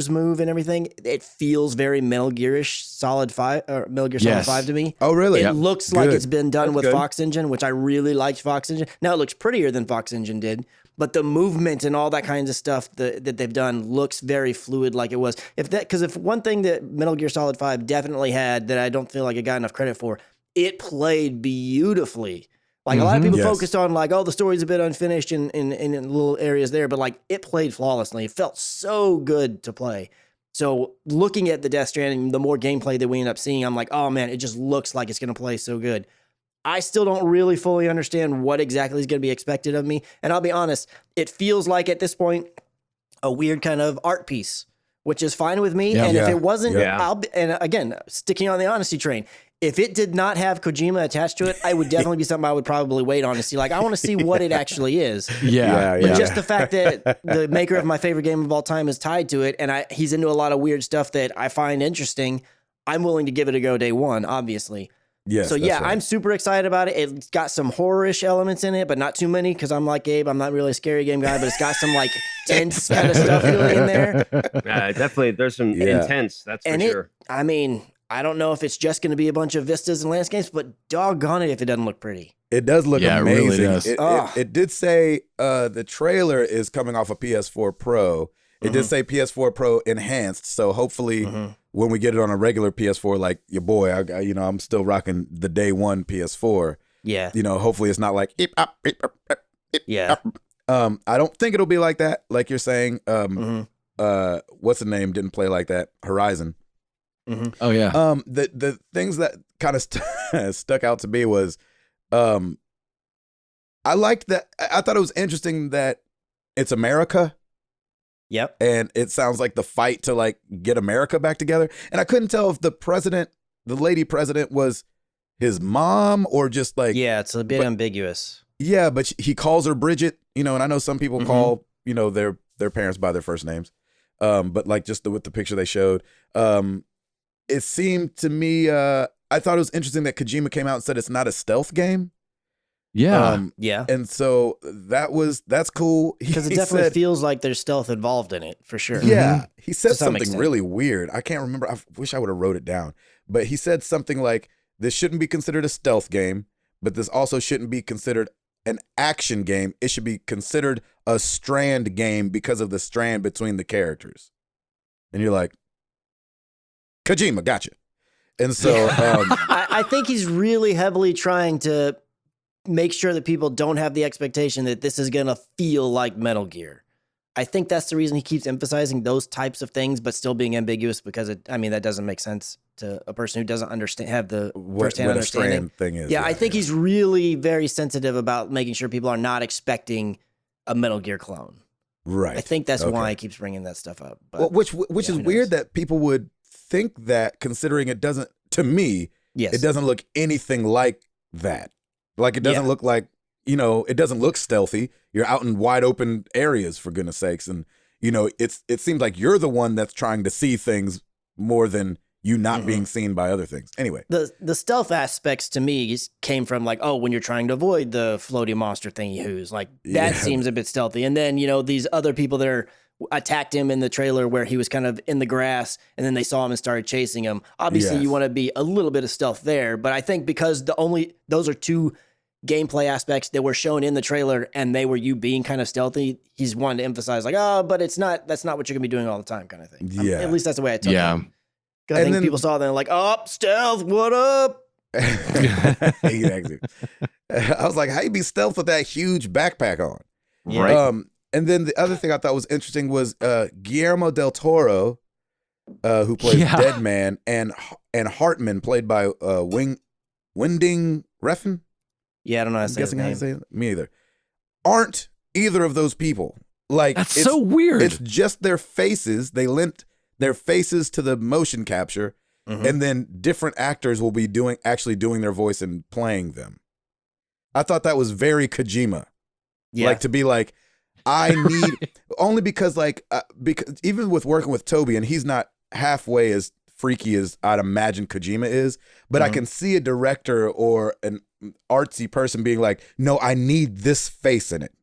move and everything, it feels very Metal Gear-ish Solid 5 or Metal Gear Solid 5 to me. Oh, really? It looks like it's been done with good. Fox Engine, which I really liked Fox Engine. Now it looks prettier than Fox Engine did, but the movement and all that kinds of stuff that they've done looks very fluid like it was. Because if one thing that Metal Gear Solid 5 definitely had that I don't feel like it got enough credit for, it played beautifully. Like a lot of people focused on like, oh, the story's a bit unfinished in little areas there, but like it played flawlessly. It felt so good to play. So looking at the Death Stranding, the more gameplay that we end up seeing, I'm like, oh man, it just looks like it's going to play so good. I still don't really fully understand what exactly is going to be expected of me. And I'll be honest, it feels like at this point, a weird kind of art piece, which is fine with me. And if it wasn't, and again, sticking on the honesty train, if it did not have Kojima attached to it, I would definitely be something I would probably wait on to see. Like, I want to see what it actually is. But just the fact that the maker of my favorite game of all time is tied to it, and he's into a lot of weird stuff that I find interesting, I'm willing to give it a go day one, obviously. Yes, so yeah, right. I'm super excited about it. It's got some horror-ish elements in it, but not too many, because I'm like Gabe, I'm not really a scary game guy, but it's got some like tense kind of stuff really in there. Definitely, there's some intense, that's for sure. I mean, I don't know if it's just going to be a bunch of vistas and landscapes, but doggone it if it doesn't look pretty. It does look amazing. It really does. It did say the trailer is coming off a PS4 Pro. It did say PS4 Pro enhanced, so hopefully when we get it on a regular PS4, like your boy, I'm still rocking the day one PS4. Yeah. Hopefully it's not like yeah. I don't think it'll be like that, like you're saying. What's the name? Didn't play like that. Horizon. Oh yeah. The things that kind of stuck out to me was, I liked that. I thought it was interesting that it's America. Yep. And it sounds like the fight to like get America back together. And I couldn't tell if the lady president was his mom or just like. Yeah, it's a bit ambiguous. Yeah, but he calls her Bridget, and I know some people call, their parents by their first names. But like just with the picture they showed, it seemed to me, I thought it was interesting that Kojima came out and said it's not a stealth game. Yeah. Yeah. And so that's cool. Because it definitely feels like there's stealth involved in it, for sure. Yeah. He said something extent. really weird. I can't remember. I wish I would have wrote it down. But he said something like, this shouldn't be considered a stealth game, but this also shouldn't be considered an action game. It should be considered a strand game because of the strand between the characters. And you're like, Kojima, gotcha. And so I think he's really heavily trying to make sure that people don't have the expectation that this is going to feel like Metal Gear. I think that's the reason he keeps emphasizing those types of things, but still being ambiguous, because that doesn't make sense to a person who doesn't have the firsthand understanding. Thing is. Yeah, I think he's really very sensitive about making sure people are not expecting a Metal Gear clone. Right. I think that's why he keeps bringing that stuff up. But, which is weird that people would think that, considering it doesn't, to me, it doesn't look anything like that. Like it doesn't look like, it doesn't look stealthy. You're out in wide open areas, for goodness sakes. And, it seems like you're the one that's trying to see things more than you not being seen by other things. Anyway. The stealth aspects to me came from like, when you're trying to avoid the floaty monster thingy who's like, that seems a bit stealthy. And then, these other people that attacked him in the trailer where he was kind of in the grass and then they saw him and started chasing him. Obviously you want to be a little bit of stealth there, but I think because those are two gameplay aspects that were shown in the trailer and they were you being kind of stealthy, he's wanting to emphasize like, but that's not what you're gonna be doing all the time kind of thing. Yeah. At least that's the way I took it. I think people saw that and like, oh, stealth, what up? Exactly. I was like, how you be stealth with that huge backpack on? Right. And then the other thing I thought was interesting was Guillermo del Toro, who plays Dead Man, and Hartman, played by Winding Refn. Yeah, I don't know how to say his name. Say it. Me either. Aren't either of those people. Like, that's so weird. It's just their faces. They lent their faces to the motion capture, and then different actors will be actually doing their voice and playing them. I thought that was very Kojima. Yeah. Like, to be like, I need only because because even with working with Toby, and he's not halfway as freaky as I'd imagine Kojima is, but I can see a director or an artsy person being like, no, I need this face in it.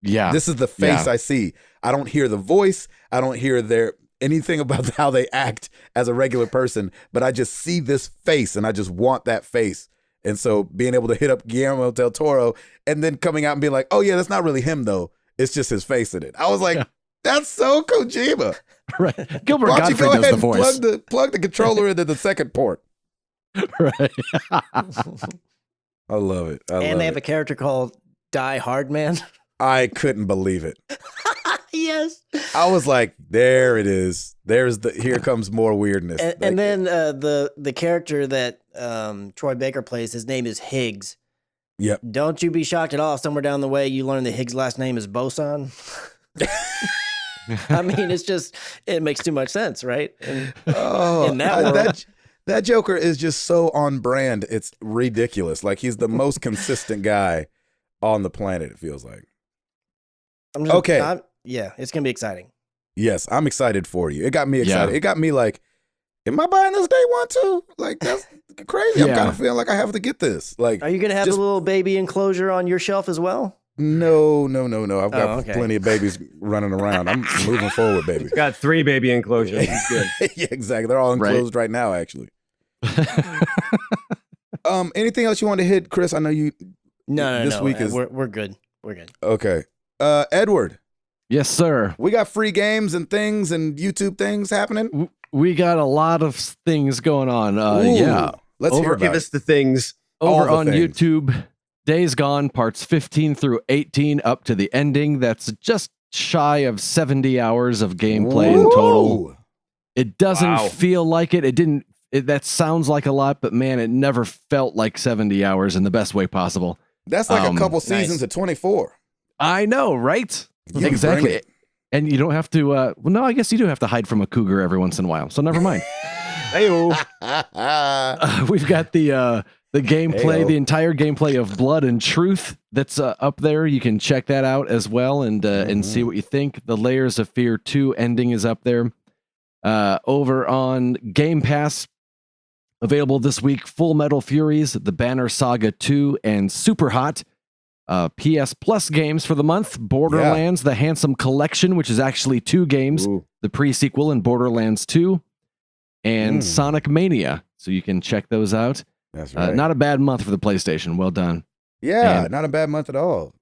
Yeah. This is the face I see. I don't hear the voice. I don't hear anything about how they act as a regular person, but I just see this face and I just want that face. And so being able to hit up Guillermo del Toro and then coming out and being like, oh yeah, that's not really him though. It's just his face in it. I was like, that's so Kojima. Right. Gilbert Gottfried does the voice. Plug the controller into the second port. Right. I love it. And they have a character called Die Hard Man. I couldn't believe it. Yes. I was like, there it is. Here comes more weirdness. And then the character that Troy Baker plays, his name is Higgs. Yep. Don't you be shocked at all if somewhere down the way you learn that Higgs' last name is Boson. I mean, it makes too much sense, right? In that world. That Joker is just so on brand. It's ridiculous. Like, he's the most consistent guy on the planet, it feels like. Okay. It's going to be exciting. Yes, I'm excited for you. It got me excited. Yeah. It got me like, am I buying this day one too? Like, that's crazy. I'm kind of feeling like I have to get this. Like, are you going to have a little baby enclosure on your shelf as well? No. I've got plenty of babies running around. I'm moving forward, baby. Got 3 baby enclosures. He's good. Yeah, exactly. They're all enclosed right now, actually. Anything else you want to hit, Chris? I know you. No. This week is we're good. We're good. Okay. Edward. Yes, sir. We got free games and things and YouTube things happening. We got a lot of things going on. Let's hear about give us the things. Over on YouTube, Days Gone, parts 15 through 18, up to the ending. That's just shy of 70 hours of gameplay in total. It doesn't feel like it. It didn't. That sounds like a lot, but man, it never felt like 70 hours in the best way possible. That's like a couple seasons of 24. I know, right? Exactly. And you don't have to, well, no, I guess you do have to hide from a cougar every once in a while. So never mind. Heyo. We've got the gameplay, the entire gameplay of Blood and Truth that's up there. You can check that out as well and see what you think. The Layers of Fear 2 ending is up there. Over on Game Pass, available this week, Full Metal Furies, The Banner Saga 2, and Super Hot. PS Plus games for the month, Borderlands, The Handsome Collection, which is actually 2 games, the pre-sequel and Borderlands 2, and Sonic Mania. So you can check those out. That's right. Not a bad month for the PlayStation. Well done. Yeah, not a bad month at all.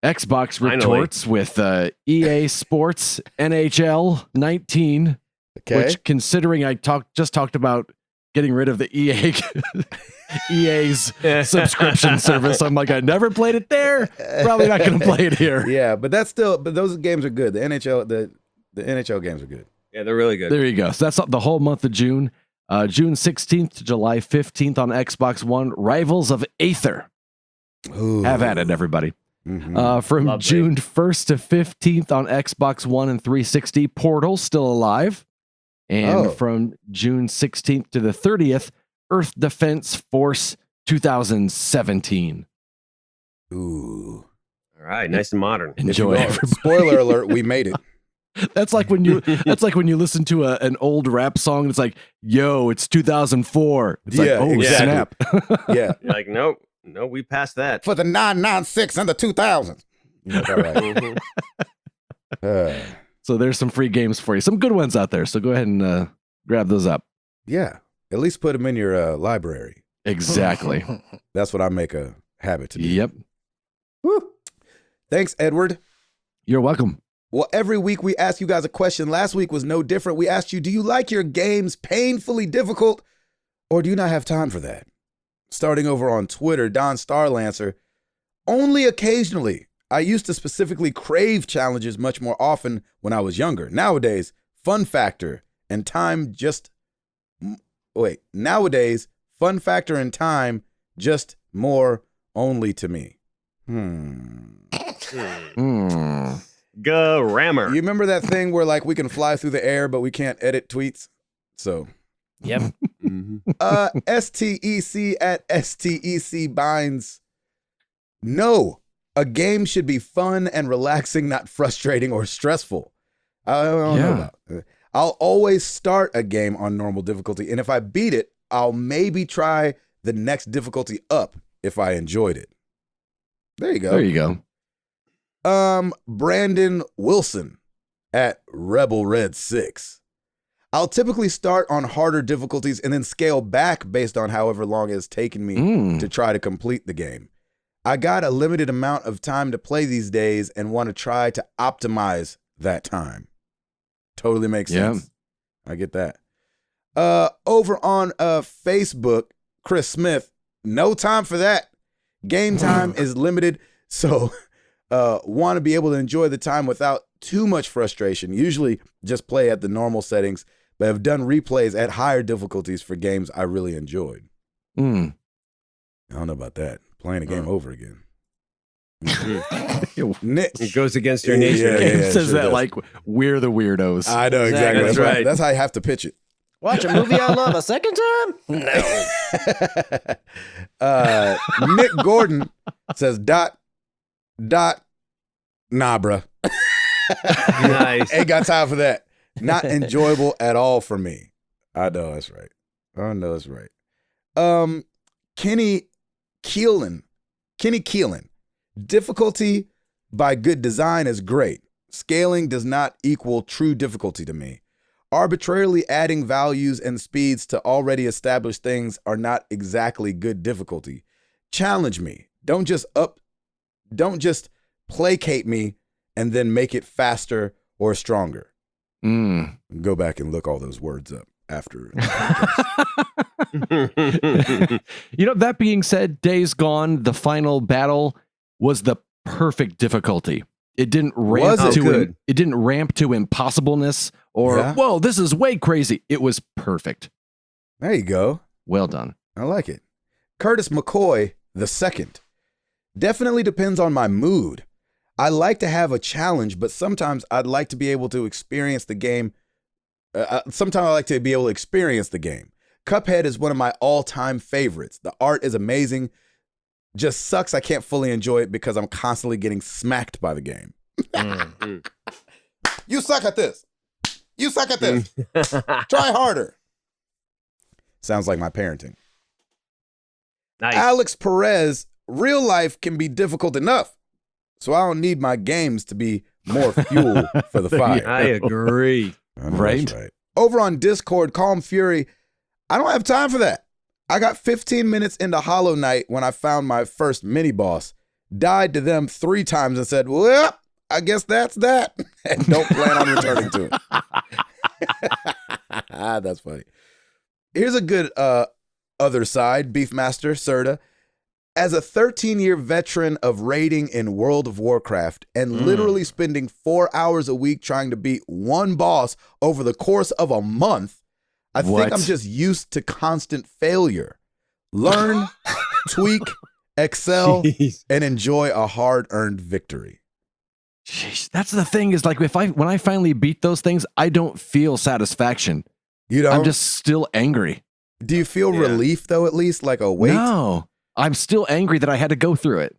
Xbox retorts with EA Sports NHL 19, which, considering I just talked about getting rid of the EA's subscription service, I'm like, I never played it there. Probably not going to play it here. Yeah, but those games are good. The NHL games are good. Yeah, they're really good. There you go. So that's the whole month of June. June 16th to July 15th on Xbox One, Rivals of Aether. Ooh. Have at it, everybody. From Love June 1st to 15th on Xbox One and 360, Portal, still alive. And from June 16th to the 30th, Earth Defense Force 2017. Ooh. All right, nice and modern. Enjoy. Spoiler alert, we made it. That's like when you listen to an old rap song and it's like, yo, it's 2004. It's like, oh, snap. Yeah. You're like, no, we passed that. For the 996 and the 2000s. So there's some free games for you. Some good ones out there. So go ahead and grab those up. Yeah. At least put them in your library. Exactly. That's what I make a habit to do. Yep. Woo. Thanks, Edward. You're welcome. Well, every week we ask you guys a question. Last week was no different. We asked you, do you like your games painfully difficult, or do you not have time for that? Starting over on Twitter, Don Starlancer, only occasionally. I used to specifically crave challenges much more often when I was younger. Nowadays, fun factor and time just... Nowadays, fun factor and time just more only to me. Grammar. You remember that thing where like we can fly through the air, but we can't edit tweets? So... Yep. STEC at STEC Binds. No, a game should be fun and relaxing, not frustrating or stressful. I don't know about it. I'll always start a game on normal difficulty, and if I beat it, I'll maybe try the next difficulty up if I enjoyed it. There you go. There you go. Brandon Wilson at Rebel Red 6. I'll typically start on harder difficulties and then scale back based on however long it has taken me to try to complete the game. I got a limited amount of time to play these days and want to try to optimize that time. Totally makes sense. I get that. Over on Facebook, Chris Smith, no time for that. Game time is limited, so want to be able to enjoy the time without too much frustration. Usually just play at the normal settings, but have done replays at higher difficulties for games I really enjoyed. I don't know about that. Playing a game over again. Nick, it goes against your nature. It says that like we're the weirdos. I know exactly. That's right. That's how you have to pitch it. Watch a movie I love a second time? No. Nick Gordon says nah, bruh. Nice. Ain't got time for that. Not enjoyable at all for me. I know that's right. Kenny Keelan. Difficulty by good design is great. Scaling does not equal true difficulty to me. Arbitrarily adding values and speeds to already established things are not exactly good difficulty. Challenge me. Don't just placate me and then make it faster or stronger. Go back and look all those words up after. That being said, Days Gone, the final battle was the perfect difficulty. It didn't ramp to impossibleness or whoa, this is way crazy. It was perfect. There you go. Well done. I like it. Curtis McCoy II. Definitely depends on my mood. I like to have a challenge, but sometimes I'd like to be able to experience the game. Cuphead is one of my all-time favorites. The art is amazing. Just sucks I can't fully enjoy it because I'm constantly getting smacked by the game. You suck at this. You suck at this. Try harder. Sounds like my parenting. Nice. Alex Perez, real life can be difficult enough, so I don't need my games to be more fuel for the fire. I agree. Right? Over on Discord, Calm Fury, I don't have time for that. I got 15 minutes into Hollow Knight when I found my first mini boss, died to them 3 times and said, well, I guess that's that, and don't plan on returning to it. That's funny. Here's a good other side, Beefmaster Serta. As a 13-year veteran of raiding in World of Warcraft and literally spending 4 hours a week trying to beat one boss over the course of a month, I think I'm just used to constant failure. Learn, tweak, excel, and enjoy a hard-earned victory. Jeez, that's the thing is like when I finally beat those things, I don't feel satisfaction. You don't? I'm just still angry. Do you feel relief though, at least like a weight? No, I'm still angry that I had to go through it.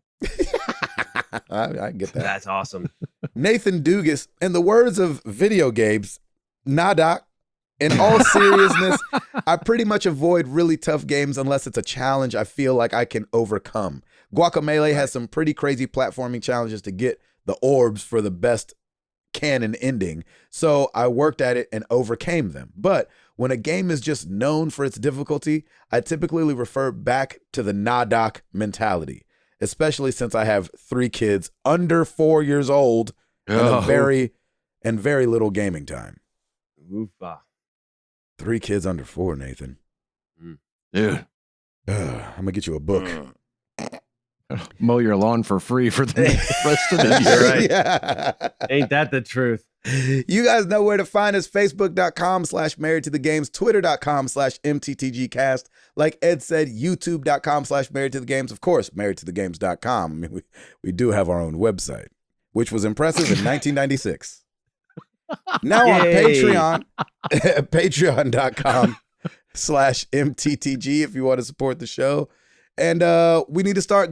I get that. That's awesome. Nathan Dugas, in the words of video games, nah, doc. In all seriousness, I pretty much avoid really tough games unless it's a challenge I feel like I can overcome. Guacamelee has some pretty crazy platforming challenges to get the orbs for the best canon ending, so I worked at it and overcame them. But when a game is just known for its difficulty, I typically refer back to the nah, doc mentality, especially since I have 3 kids under 4 years old and a very and very little gaming time. Oofa. 3 kids under 4, Nathan. Dude. I'm going to get you a book. Mow your lawn for free for the rest of the year. Right. Yeah. Ain't that the truth? You guys know where to find us. Facebook.com/married to the games, Twitter.com/MTTGcast. Like Ed said, YouTube.com/married to the games. Of course, marriedtothegames.com. I mean, we do have our own website, which was impressive in 1996. Now on Patreon, patreon.com/MTTG if you want to support the show. And we need to start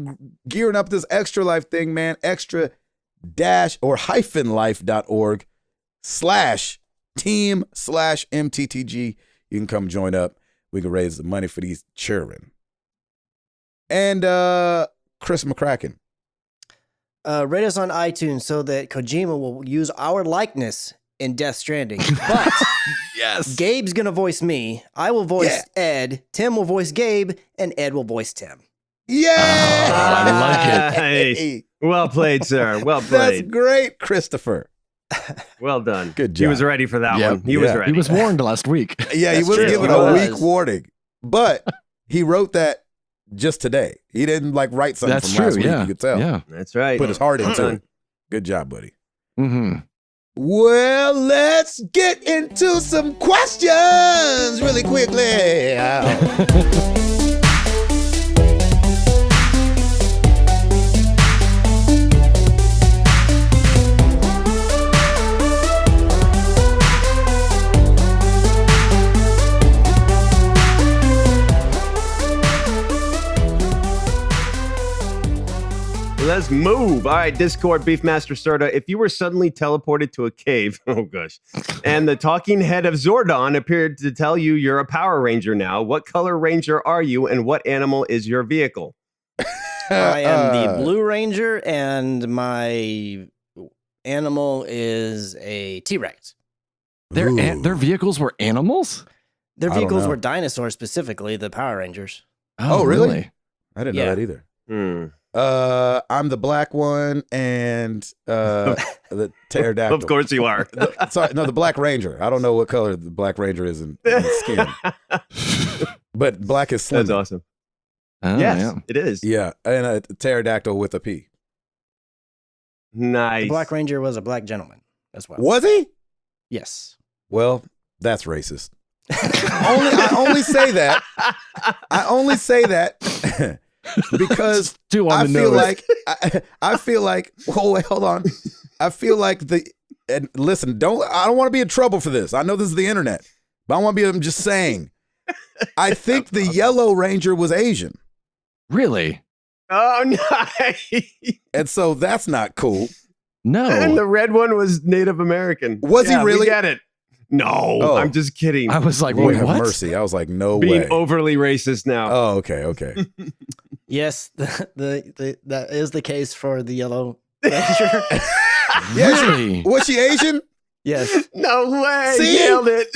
gearing up this Extra Life thing, man. extra-life.org/team/MTTG. You can come join up. We can raise the money for these children. And Chris McCracken. Rate us on iTunes so that Kojima will use our likeness in Death Stranding. But Yes. Gabe's going to voice me. I will voice Ed. Tim will voice Gabe. And Ed will voice Tim. Yeah. I like it. Nice. Well played, sir. Well That's played. great, Christopher. Well done. Good job. He was ready for that Yep. one. He was ready. He was warned last week. Yeah, he That's was true. given He a was. week warning, but he wrote that just today. He didn't like write something That's from true. last week. Yeah. You could tell. Yeah. That's right. Put his heart Well into done. it. Good job, buddy. Mm-hmm. Well, let's get into some questions really quickly. Let's move. All right, Discord Beefmaster Serta. If you were suddenly teleported to a cave, oh gosh, and the talking head of Zordon appeared to tell you you're a Power Ranger now, what color Ranger are you and what animal is your vehicle? I am the Blue Ranger, and my animal is a T-Rex. Their vehicles were animals? Their I don't vehicles know. were dinosaurs, specifically the Power Rangers. Oh, really? I didn't know Yeah. that either. Hmm. I'm the black one and the pterodactyl. Of course you are. Sorry, no, the Black Ranger. I don't know what color the Black Ranger is in his skin, but black is slim. That's awesome. Oh, Yes, yeah. it is. Yeah, and a pterodactyl with a P. Nice. The Black Ranger was a black gentleman as well. Was he? Yes. Well, that's racist. I only say that. I only say that because Two on I the feel nose. like I feel like. Oh wait, hold on. I feel like and listen. I don't want to be in trouble for this. I know this is the internet, but I want to be. I'm just saying. I think the Yellow Ranger was Asian, Really? Oh, nice. and so that's not cool. No. And the red one was Native American. Was he Yeah, we really? get it. No, Oh. I'm just kidding. I was like, Lord wait, have what? mercy. I was like, no Being way. overly racist now. Oh, okay. Yes, that is the case for the Yellow Ranger. Yeah, Really? was she Asian? Yes. No way. See? Nailed it.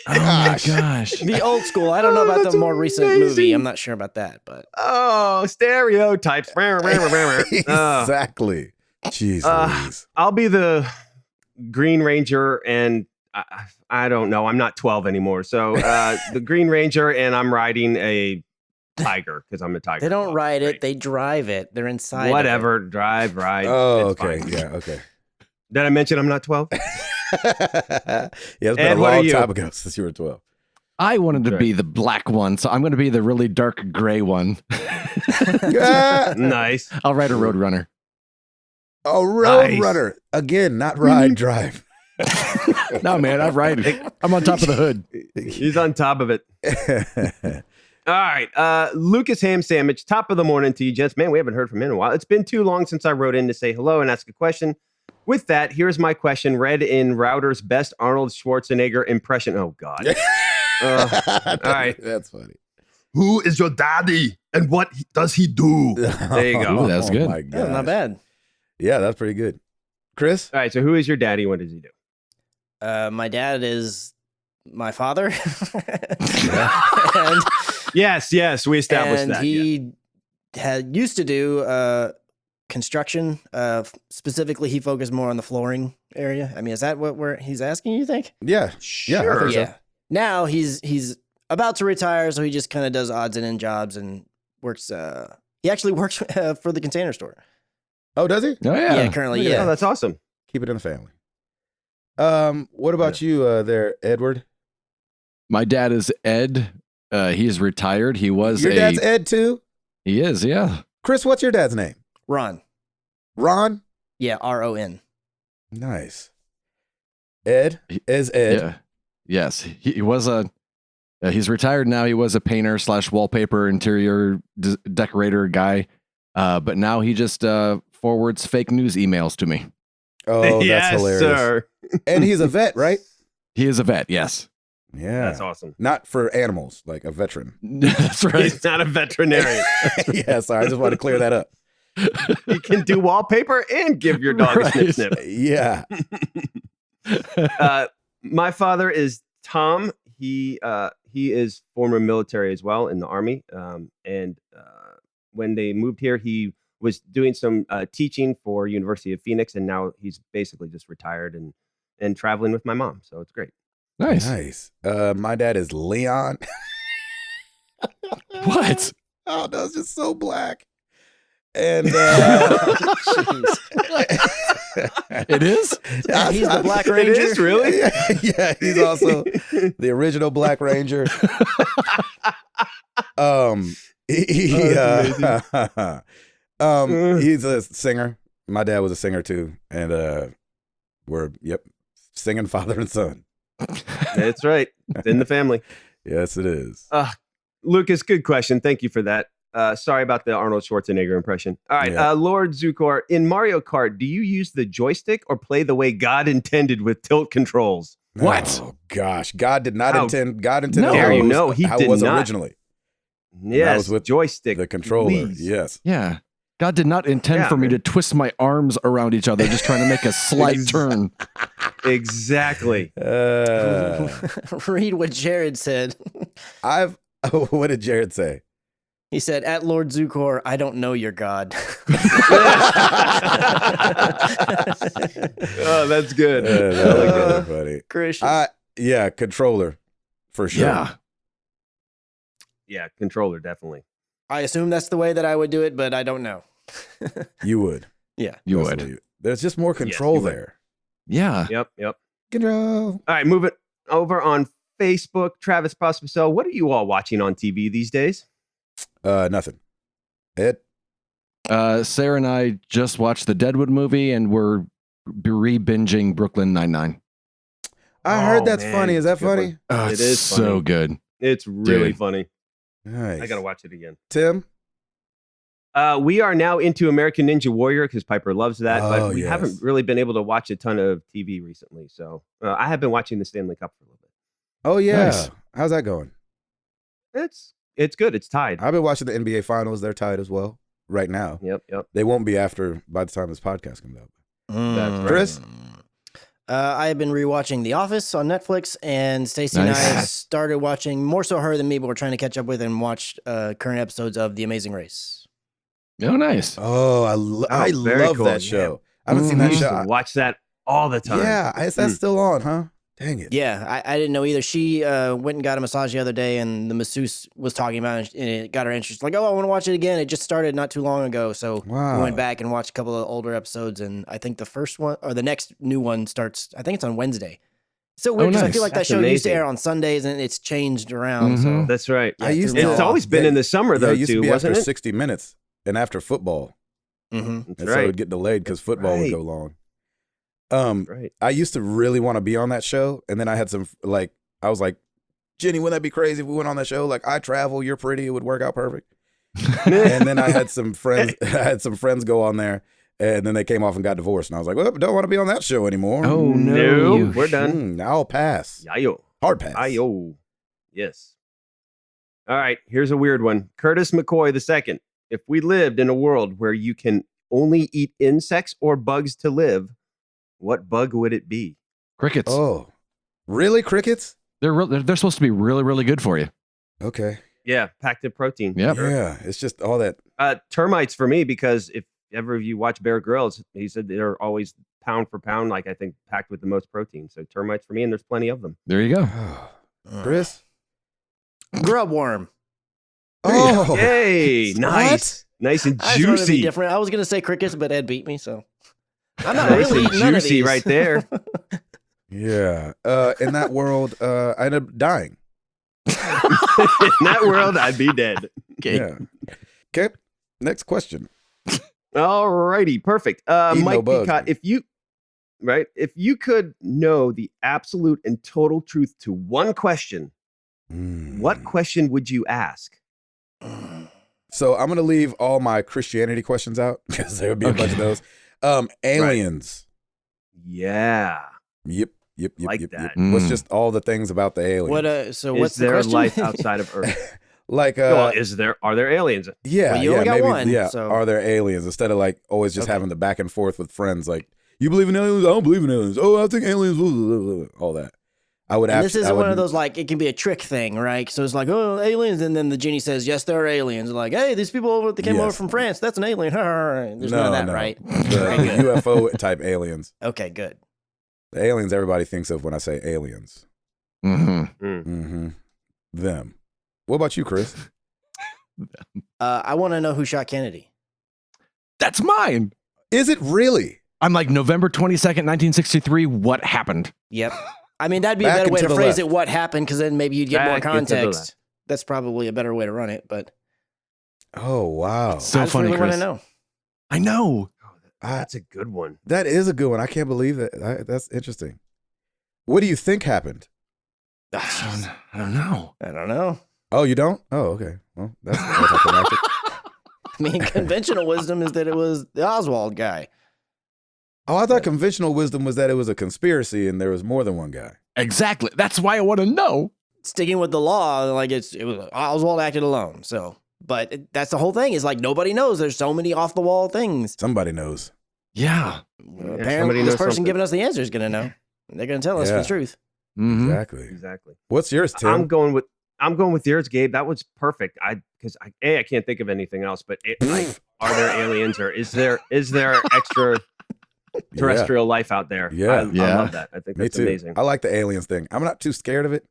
Oh my Gosh. gosh. The old school. I don't know Oh, about that's the more recent movie. amazing. I'm not sure about that, but Oh, stereotypes. Oh. Exactly. Jeez Louise. I'll be the Green Ranger, and I don't know. I'm not 12 anymore. So the Green Ranger, and I'm riding a tiger because I'm a tiger. they don't dog. ride Great. it. They drive it. They're inside. Whatever. Drive, ride. Oh, it's okay. fine. Yeah, okay. Did I mention I'm not 12? Yeah, it's been Ed, a what are long you? time ago since you were 12. I wanted to Okay. be the black one, so I'm going to be the really dark gray one. Yeah. Nice. I'll ride a Roadrunner. Oh, Road Nice. Runner. Again, not ride, drive. No, man, I ride it. I'm on top of the hood. He's on top of it. All right. Lucas Ham Sandwich, top of the morning to you, gents. Man, we haven't heard from him in a while. It's been too long since I wrote in to say hello and ask a question. With that, here's my question read in Router's best Arnold Schwarzenegger impression. Oh, God. All right. That's funny. Who is your daddy and what does he do? There you go. Ooh, that's good. Oh, my Yeah, God. not bad. Yeah, that's pretty good. Chris? All right. So who is your daddy? What does he do? My dad is my father. and Yes. We established and that. he had used to do construction. Specifically, he focused more on the flooring area. I mean, is that what he's asking, you think? Yeah. Yeah. I think so. Yeah. Now he's about to retire, so he just kind of does odds and end jobs and works. He actually works for the Container Store. Oh, does he? Oh yeah. Yeah, currently, yeah. Oh, that's awesome. Keep it in the family. What about you there, Edward? My dad is Ed. He is retired. He was Your dad's Ed too? He is, yeah. Chris, what's your dad's name? Ron. Ron? Yeah, RON. Nice. Ed is Ed. Yeah. Yes. He was he's retired now. He was a painter / wallpaper interior decorator guy. But now he just forwards fake news emails to me. Oh, that's hilarious. Sir. And he's a vet, right? He is a vet, yes. Yeah. That's awesome. Not for animals, like a veteran. That's right. He's not a veterinarian. Yeah, sorry. I just want to clear that up. He can do wallpaper and give your dog a snip snip. Yeah. My father is Tom. He is former military as well in the Army. And when they moved here, he was doing some teaching for University of Phoenix, and now he's basically just retired and traveling with my mom. So it's great. Nice. My dad is Leon. What? Oh, no, it's just so black. And It is? He's the Black Ranger. It is, really? Yeah, he's also the original Black Ranger. He's a singer. My dad was a singer too, and we're singing father and son. That's right. It's in the family. Yes, it is. Lucas, good question. Thank you for that. Sorry about the Arnold Schwarzenegger impression. All right, Yeah. Lord Zukor, in Mario Kart, do you use the joystick or play the way God intended with tilt controls? What? Oh gosh, God did not intend. God intended No. how Dare it you was, know, he how did it was not. originally. Yes, was with joystick. The controller. please. Yes. Yeah. God did not intend for me to twist my arms around each other, just trying to make a slight turn. Exactly. Read what Jared said. What did Jared say? He said, "At Lord Zukor, I don't know your God." Oh, that's good. That was really funny. Christian. Yeah, controller for sure. Yeah. Yeah, controller, definitely. I assume that's the way that I would do it, but I don't know. You would. Yeah. You That's would. what There's just more control you would. there. Yeah. Yep. Control. All right, moving over on Facebook. Travis Pospisil, what are you all watching on TV these days? Nothing. Ed? Sarah and I just watched the Deadwood movie, and we're re-binging Brooklyn Nine-Nine. I heard Oh, that's man, funny. Is that good funny? one. Oh, It it's is so funny. good. It's really Dude. funny. Nice. I got to watch it again. Tim? We are now into American Ninja Warrior because Piper loves that, Oh, but we yes. haven't really been able to watch a ton of TV recently. So I have been watching the Stanley Cup for a little bit. Oh, yeah. Nice. How's that going? It's good. It's tied. I've been watching the NBA Finals. They're tied as well right now. Yep. They won't be by the time this podcast comes out. That's right. Chris? I have been rewatching The Office on Netflix, and Stacey and I Nice. started watching, more so her than me, but we're trying to catch up with and watch current episodes of The Amazing Race. Oh, nice. Oh, I very love cool. that show. I haven't seen I that used show. to watch that all the time. Yeah, is that still on, huh? Dang it. Yeah, I didn't know either. She went and got a massage the other day, and the masseuse was talking about it, and it got her interest. Like, oh, I want to watch it again. It just started not too long ago, so Wow. we went back and watched a couple of older episodes, and I think the first one, or the next new one starts, I think it's on Wednesday. So weird, because I nice. feel like that That's show used to amazing. air on Sundays, and it's changed around. Mhm. So That's right. I used threw me It's off. always been in the summer, Yeah, though, it used to too, be wasn't after it? 60 minutes and after football. Mhm. That's And so it right. would get delayed because football would right. go long. Right. I used to really want to be on that show, and then I had I was like, Jenny, wouldn't that be crazy if we went on that show? Like, I travel, you're pretty, it would work out perfect. And then I had some friends. I had some friends go on there, and then they came off and got divorced. And I was like, well, I don't want to be on that show anymore. Oh, no. No, you- we're done. I'll pass. Yayo. Hard pass. Ayo. Yes. All right. Here's a weird one. Curtis McCoy II. If we lived in a world where you can only eat insects or bugs to live, what bug would it be? Crickets. Oh, really? Crickets? They're supposed to be really, really good for you. Okay. Yeah, packed in protein. Yep. Yeah, it's just all that. Termites for me, because if ever you watch Bear Grylls, he said they're always pound for pound, like I think packed with the most protein. So termites for me, and there's plenty of them. There you go. Chris? Grub worm. Oh, Yay! Nice, nice and I just wanted to be juicy. different. I was gonna say crickets, but Ed beat me, so I'm not Nice really and eating none of juicy these. right there. yeah. In that world, I ended up dying. In that world, I'd be dead. Okay. Yeah. Okay. Next question. All righty, perfect. Eat Mike no bugs, Peacock, man. if you could know the absolute and total truth to one question, what question would you ask? So I'm gonna leave all my Christianity questions out because there would be a bunch of those. Aliens. Yeah. Yep. Like Yep. that. What's just all the things about the aliens? What? So Is what's the there question? life outside of Earth? Like, Well, are there aliens? yeah, Well, you yeah, only got maybe, one, yeah. so- Are there aliens instead of like always just Okay. having the back and forth with friends? Like, you believe in aliens? I don't believe in aliens. Oh, I think aliens. Blah, blah, blah, blah, all that. I would. And this I isn't would, one of those like it can be a trick thing, right? So it's like, oh, aliens, and then the genie says, yes, there are aliens. Like, hey, these people that came over Yes. from France, that's an alien. There's No, none of that, no. right? The UFO type aliens. Okay, good. The aliens everybody thinks of when I say aliens. Mm-hmm. Mm-hmm. Them. What about you, Chris? I want to know who shot Kennedy. That's mine. Is it really? I'm like November 22nd, 1963. What happened? Yep. I mean, that'd be a Back better way and to to the phrase left. it. What happened? Because then maybe you'd get more Back and to the context. left. That's probably a better way to run it. But Oh wow, So I just funny, really want Chris. to know. I know. That's a good one. that is a good one. I can't believe that. That's interesting. What do you think happened? I don't know. I don't know. Oh, you don't? Oh, okay. Well, that's anticlimactic. I mean, conventional wisdom is that it was the Oswald guy. Oh, I thought conventional wisdom was that it was a conspiracy and there was more than one guy. Exactly. That's why I want to know. Sticking with the law, like it was Oswald acted alone. So, but that's the whole thing. Is like nobody knows. There's so many off the wall things. Somebody knows. Yeah. somebody Apparently, this knows person something. giving us the answer is going to know. They're going to tell us Yeah. the truth. Mhm. Exactly. What's yours, Tim? I'm going with yours, Gabe. That was perfect. I can't think of anything else. But are there aliens or is there extra terrestrial life out there? Yeah. I love that. I think Me that's too. amazing. I like the aliens thing. I'm not too scared of it.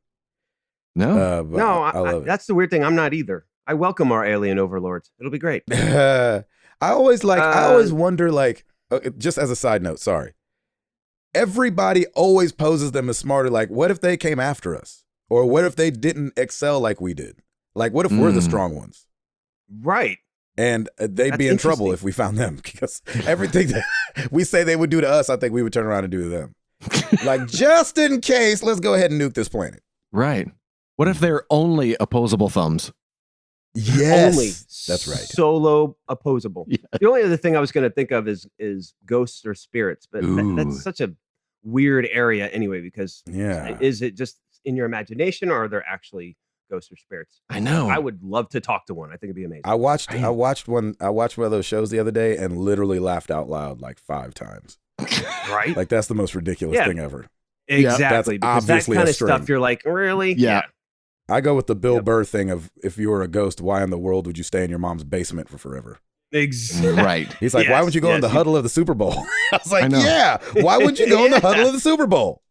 No. But No, I love it. that's the weird thing. I'm not either. I welcome our alien overlords. It'll be great. I always wonder, like, just as a side note, sorry. Everybody always poses them as smarter. Like, what if they came after us? Or what if they didn't excel like we did? Like, what if we're the strong ones? Right. And they'd That's be in trouble interesting. if we found them because everything that we say they would do to us, I think we would turn around and do to them. Like, just in case, let's go ahead and nuke this planet. Right. What if they're only opposable thumbs? Yes. Only That's right. Solo opposable. Yeah. The only other thing I was going to think of is ghosts or spirits, but Ooh. that's such a weird area anyway. Because Yeah. is it just in your imagination, or are there actually ghosts or spirits? I know. I would love to talk to one. I think it'd be amazing. I watched one of those shows the other day and literally laughed out loud like 5 times. Right? Like, that's the most ridiculous Yeah. thing ever. Exactly. That's Because that obviously kind a of stuff, string. you're like, really? Yeah. I go with the Bill Yep. Burr thing of, if you were a ghost, why in the world would you stay in your mom's basement for forever? Exactly. Right. He's like, why Yes, wouldn't you go in the yes, huddle of the Super Bowl? I was I like, know. yeah. Why wouldn't you go in the Yeah. huddle of the Super Bowl?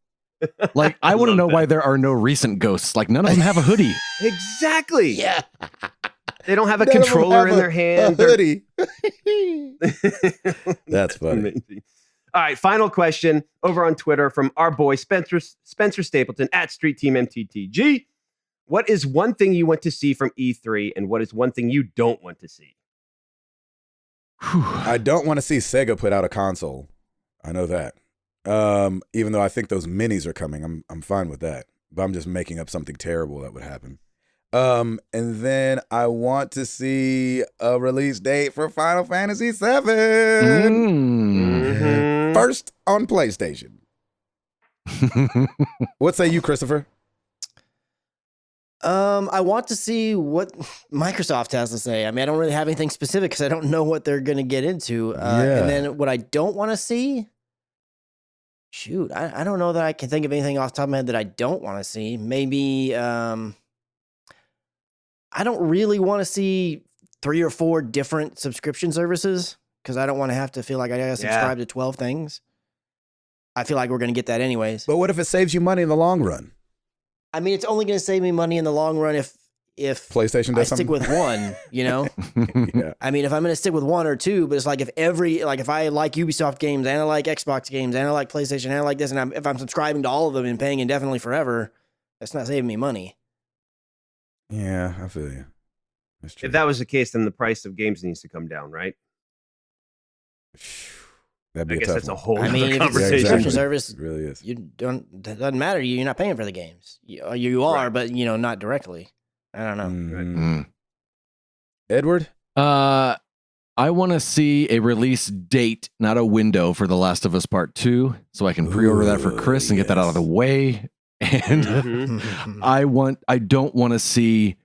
Like, I want to love know that. why there are no recent ghosts. Like, none of them have a hoodie. Exactly. Yeah. They don't have a None of them controller have in their a hand. They're- hoodie. That's funny. Amazing. All right, final question over on Twitter from our boy Spencer Stapleton at Street Team MTTG. What is one thing you want to see from E3, and what is one thing you don't want to see? I don't want to see Sega put out a console. I know that. Even though I think those minis are coming, I'm fine with that. But I'm just making up something terrible that would happen. And then I want to see a release date for Final Fantasy VII. Mhm. First on PlayStation. What say you, Christopher? I want to see what Microsoft has to say. I mean, I don't really have anything specific because I don't know what they're going to get into. Yeah. And then what I don't want to see, shoot, I don't know that I can think of anything off the top of my head that I don't want to see. Maybe I don't really want to see 3 or 4 different subscription services because I don't want to have to feel like I got to subscribe to 12 things. I feel like we're going to get that anyways. But what if it saves you money in the long run? I mean, it's only going to save me money in the long run if PlayStation does I stick with one, you know? Yeah. I mean, if I'm going to stick with one or two, but it's like if I like Ubisoft games and I like Xbox games and I like PlayStation and I like this, and if I'm subscribing to all of them and paying indefinitely forever, that's not saving me money. Yeah, I feel you. That's true. If that was the case, then the price of games needs to come down, right? That'd be I a guess tough that's a one. whole I mean, other if it's a conversation. subscription service, It really is. that doesn't matter to you. You're not paying for the games. You are, Right. but not directly. I don't know. Mhm. Edward? I want to see a release date, not a window, for The Last of Us Part 2, so I can pre-order that for Chris and get that out of the way. And Mhm. I don't want to see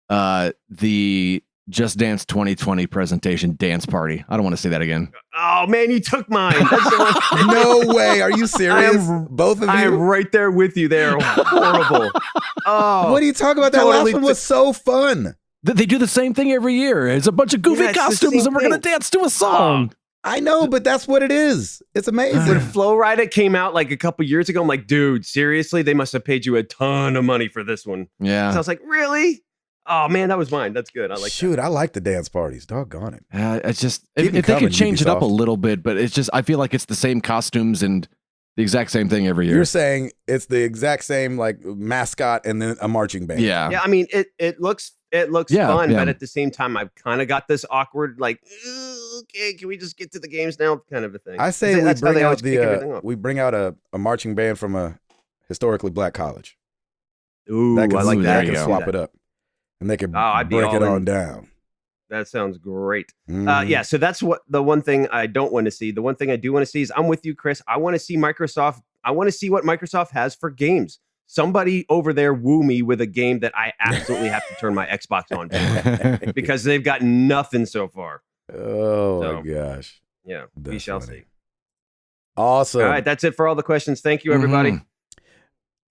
the Just Dance 2020 presentation dance party. I don't want to see that again. Oh man, you took mine. That's the one. No way. Are you serious? Both of I am you? right there with you. They're horrible. Oh, What are you talking about? That totally last one was so fun. They do the same thing every year. It's a bunch of goofy Yeah, it's the costumes, same and we're going to thing. dance to a song. I know, but that's what it is. It's amazing. When Flow Rida came out like a couple years ago, I'm like, dude, seriously? They must have paid you a ton of money for this one. Yeah. So I was like, really? Oh man, that was mine. That's good. I like Shoot, I like the dance parties. Doggone it. It's just Keep if 'em they coming, could change it up a Ubisoft. little bit, but it's just I feel like it's the same costumes and the exact same thing every year. You're saying it's the exact same like mascot and then a marching band. Yeah. that. Yeah, I mean, it looks Yeah, fun, yeah. but at the same time, I've kind of got this awkward, like, okay, can we just get to the games now, kind of a thing. I say we That's how bring they out always kick everything the off. we bring out a marching band from a historically black college. Ooh, That can, I like Ooh, that. there That you can go. swap it up. And they can Oh, I'd be break it all on in. down. That sounds great. Mhm. Yeah, so that's what the one thing I don't want to see. The one thing I do want to see is I'm with you, Chris. I want to see Microsoft. I want to see what Microsoft has for games. Somebody over there woo me with a game that I absolutely have to turn my Xbox on for because they've got nothing so far. Oh So, my gosh. Yeah, we That's shall funny. see. Awesome. All right, that's it for all the questions. Thank you, everybody. Mhm.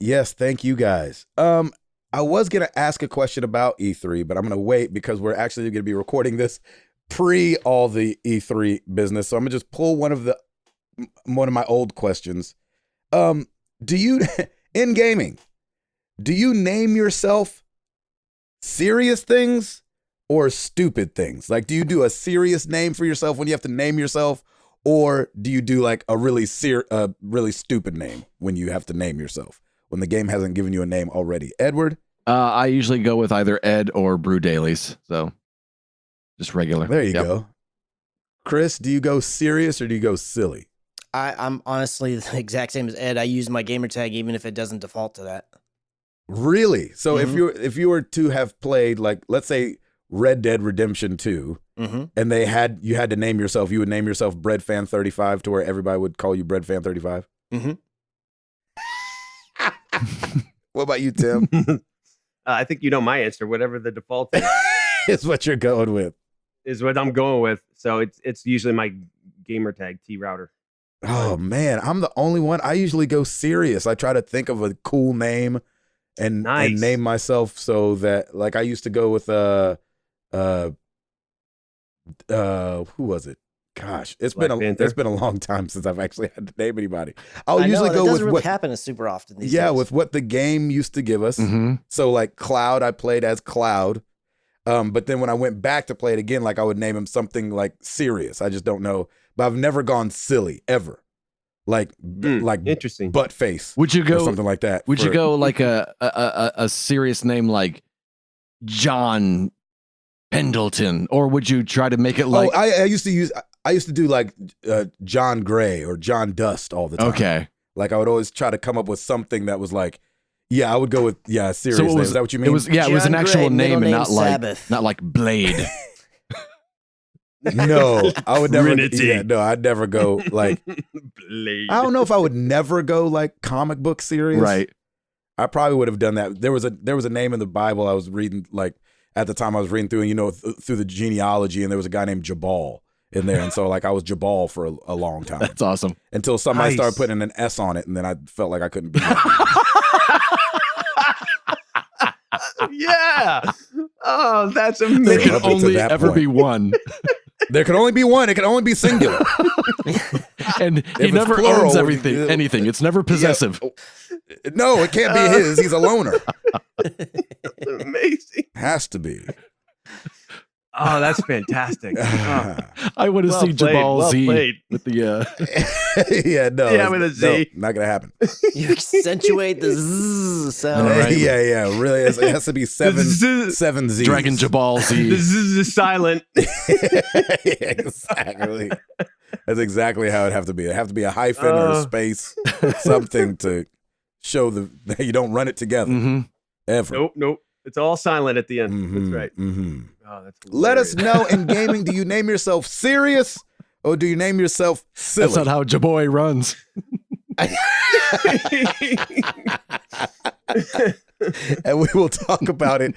Yes, thank you guys. I was gonna ask a question about E3, but I'm gonna wait because we're actually gonna be recording this pre all the E3 business. So I'm gonna just pull one of my old questions. Do you in gaming, do you name yourself serious things or stupid things? Like, do you do a serious name for yourself when you have to name yourself, or do you do like a really stupid name when you have to name yourself when the game hasn't given you a name already? Edward? I usually go with either Ed or Brew Dailies, so just regular. There you Yep. go. Chris, do you go serious or do you go silly? I'm honestly the exact same as Ed. I use my gamer tag even if it doesn't default to that. Really? So Mhm. if you were to have played, like, let's say Red Dead Redemption 2, Mm-hmm. and you had to name yourself, you would name yourself Breadfan35 to where everybody would call you Breadfan35? Mm-hmm. What about you, Tim? I think you know my answer. Whatever the default It's what you're going with. is what I'm going with. So it's usually my gamer tag T router. Oh man, I'm the only one. I usually go serious. I try to think of a cool name and Nice. name myself so that, like, I used to go with who was it? Gosh, it's Black Panther. been a long time since I've actually had to name anybody. I'll I usually know, go that with doesn't really what happen super often these yeah, days. with what the game used to give us. Mhm. So like Cloud, I played as Cloud. But then when I went back to play it again, like I would name him something like serious. I just don't know. But I've never gone silly ever. Like like Interesting. butt face Would you or go? something like that. Would you for- go like a serious name like John Pendleton, or would you try to make it like? Oh, I used to do like John Gray or John Dust all the time. Okay, Like I would always try to come up with something that was like, yeah, I would go with serious it name. was Is that what you mean? It was it was an John actual Gray, name middle and name not Sabbath. like Blade. No, I would never. Trinity. Yeah, no, I'd never go like. Blade. I don't know if I would never go like comic book serious. Right. I probably would have done that. There was a name in the Bible I was reading, like at the time I was reading through, and through the genealogy, and there was a guy named Jabal in there, and so like I was Jabal for a long time That's awesome. until somebody Nice. started putting an S on it, and then I felt like I couldn't be. Yeah. Oh, that's There amazing. Up can until only that ever point. be one. There can only be one. It can only be singular. And If he it's never plural, owns anything. It's never possessive. Yeah. No, it can't be his. He's a loner. Amazing. Has to be. Oh, that's fantastic. Oh. I want to Well see Jabal played, Z well played. with the Yeah, no. Yeah, with a Z. No, not gonna happen. You accentuate the zzz sound. Right. Yeah. Really, it has to be seven Z's. Dragon Jabal Z. This is silent. Exactly. That's exactly how it have to be. It have to be a hyphen or a space, something to show that you don't run it together ever. Nope. It's all silent at the end. That's right. Mm-hmm. Oh, that's Let us hilarious. know in gaming. Do you name yourself serious or do you name yourself silly? That's not how Jaboy runs. And we will talk about it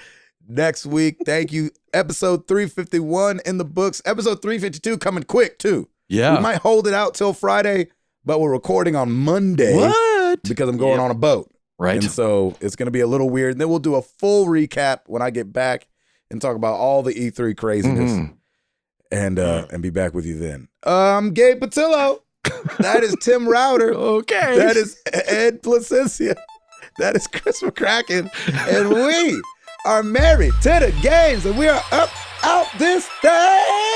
next week. Thank you. Episode 351 in the books. Episode 352 coming quick too. Yeah. We might hold it out till Friday, but we're recording on Monday. What? Because I'm going on a boat. Right. And so it's going to be a little weird. And then we'll do a full recap when I get back and talk about all the E3 craziness and be back with you then. I'm Gabe Patillo. That is Tim Router. Okay. That is Ed Placencia. That is Chris McCracken. And we are married to the games and we are up out this thing.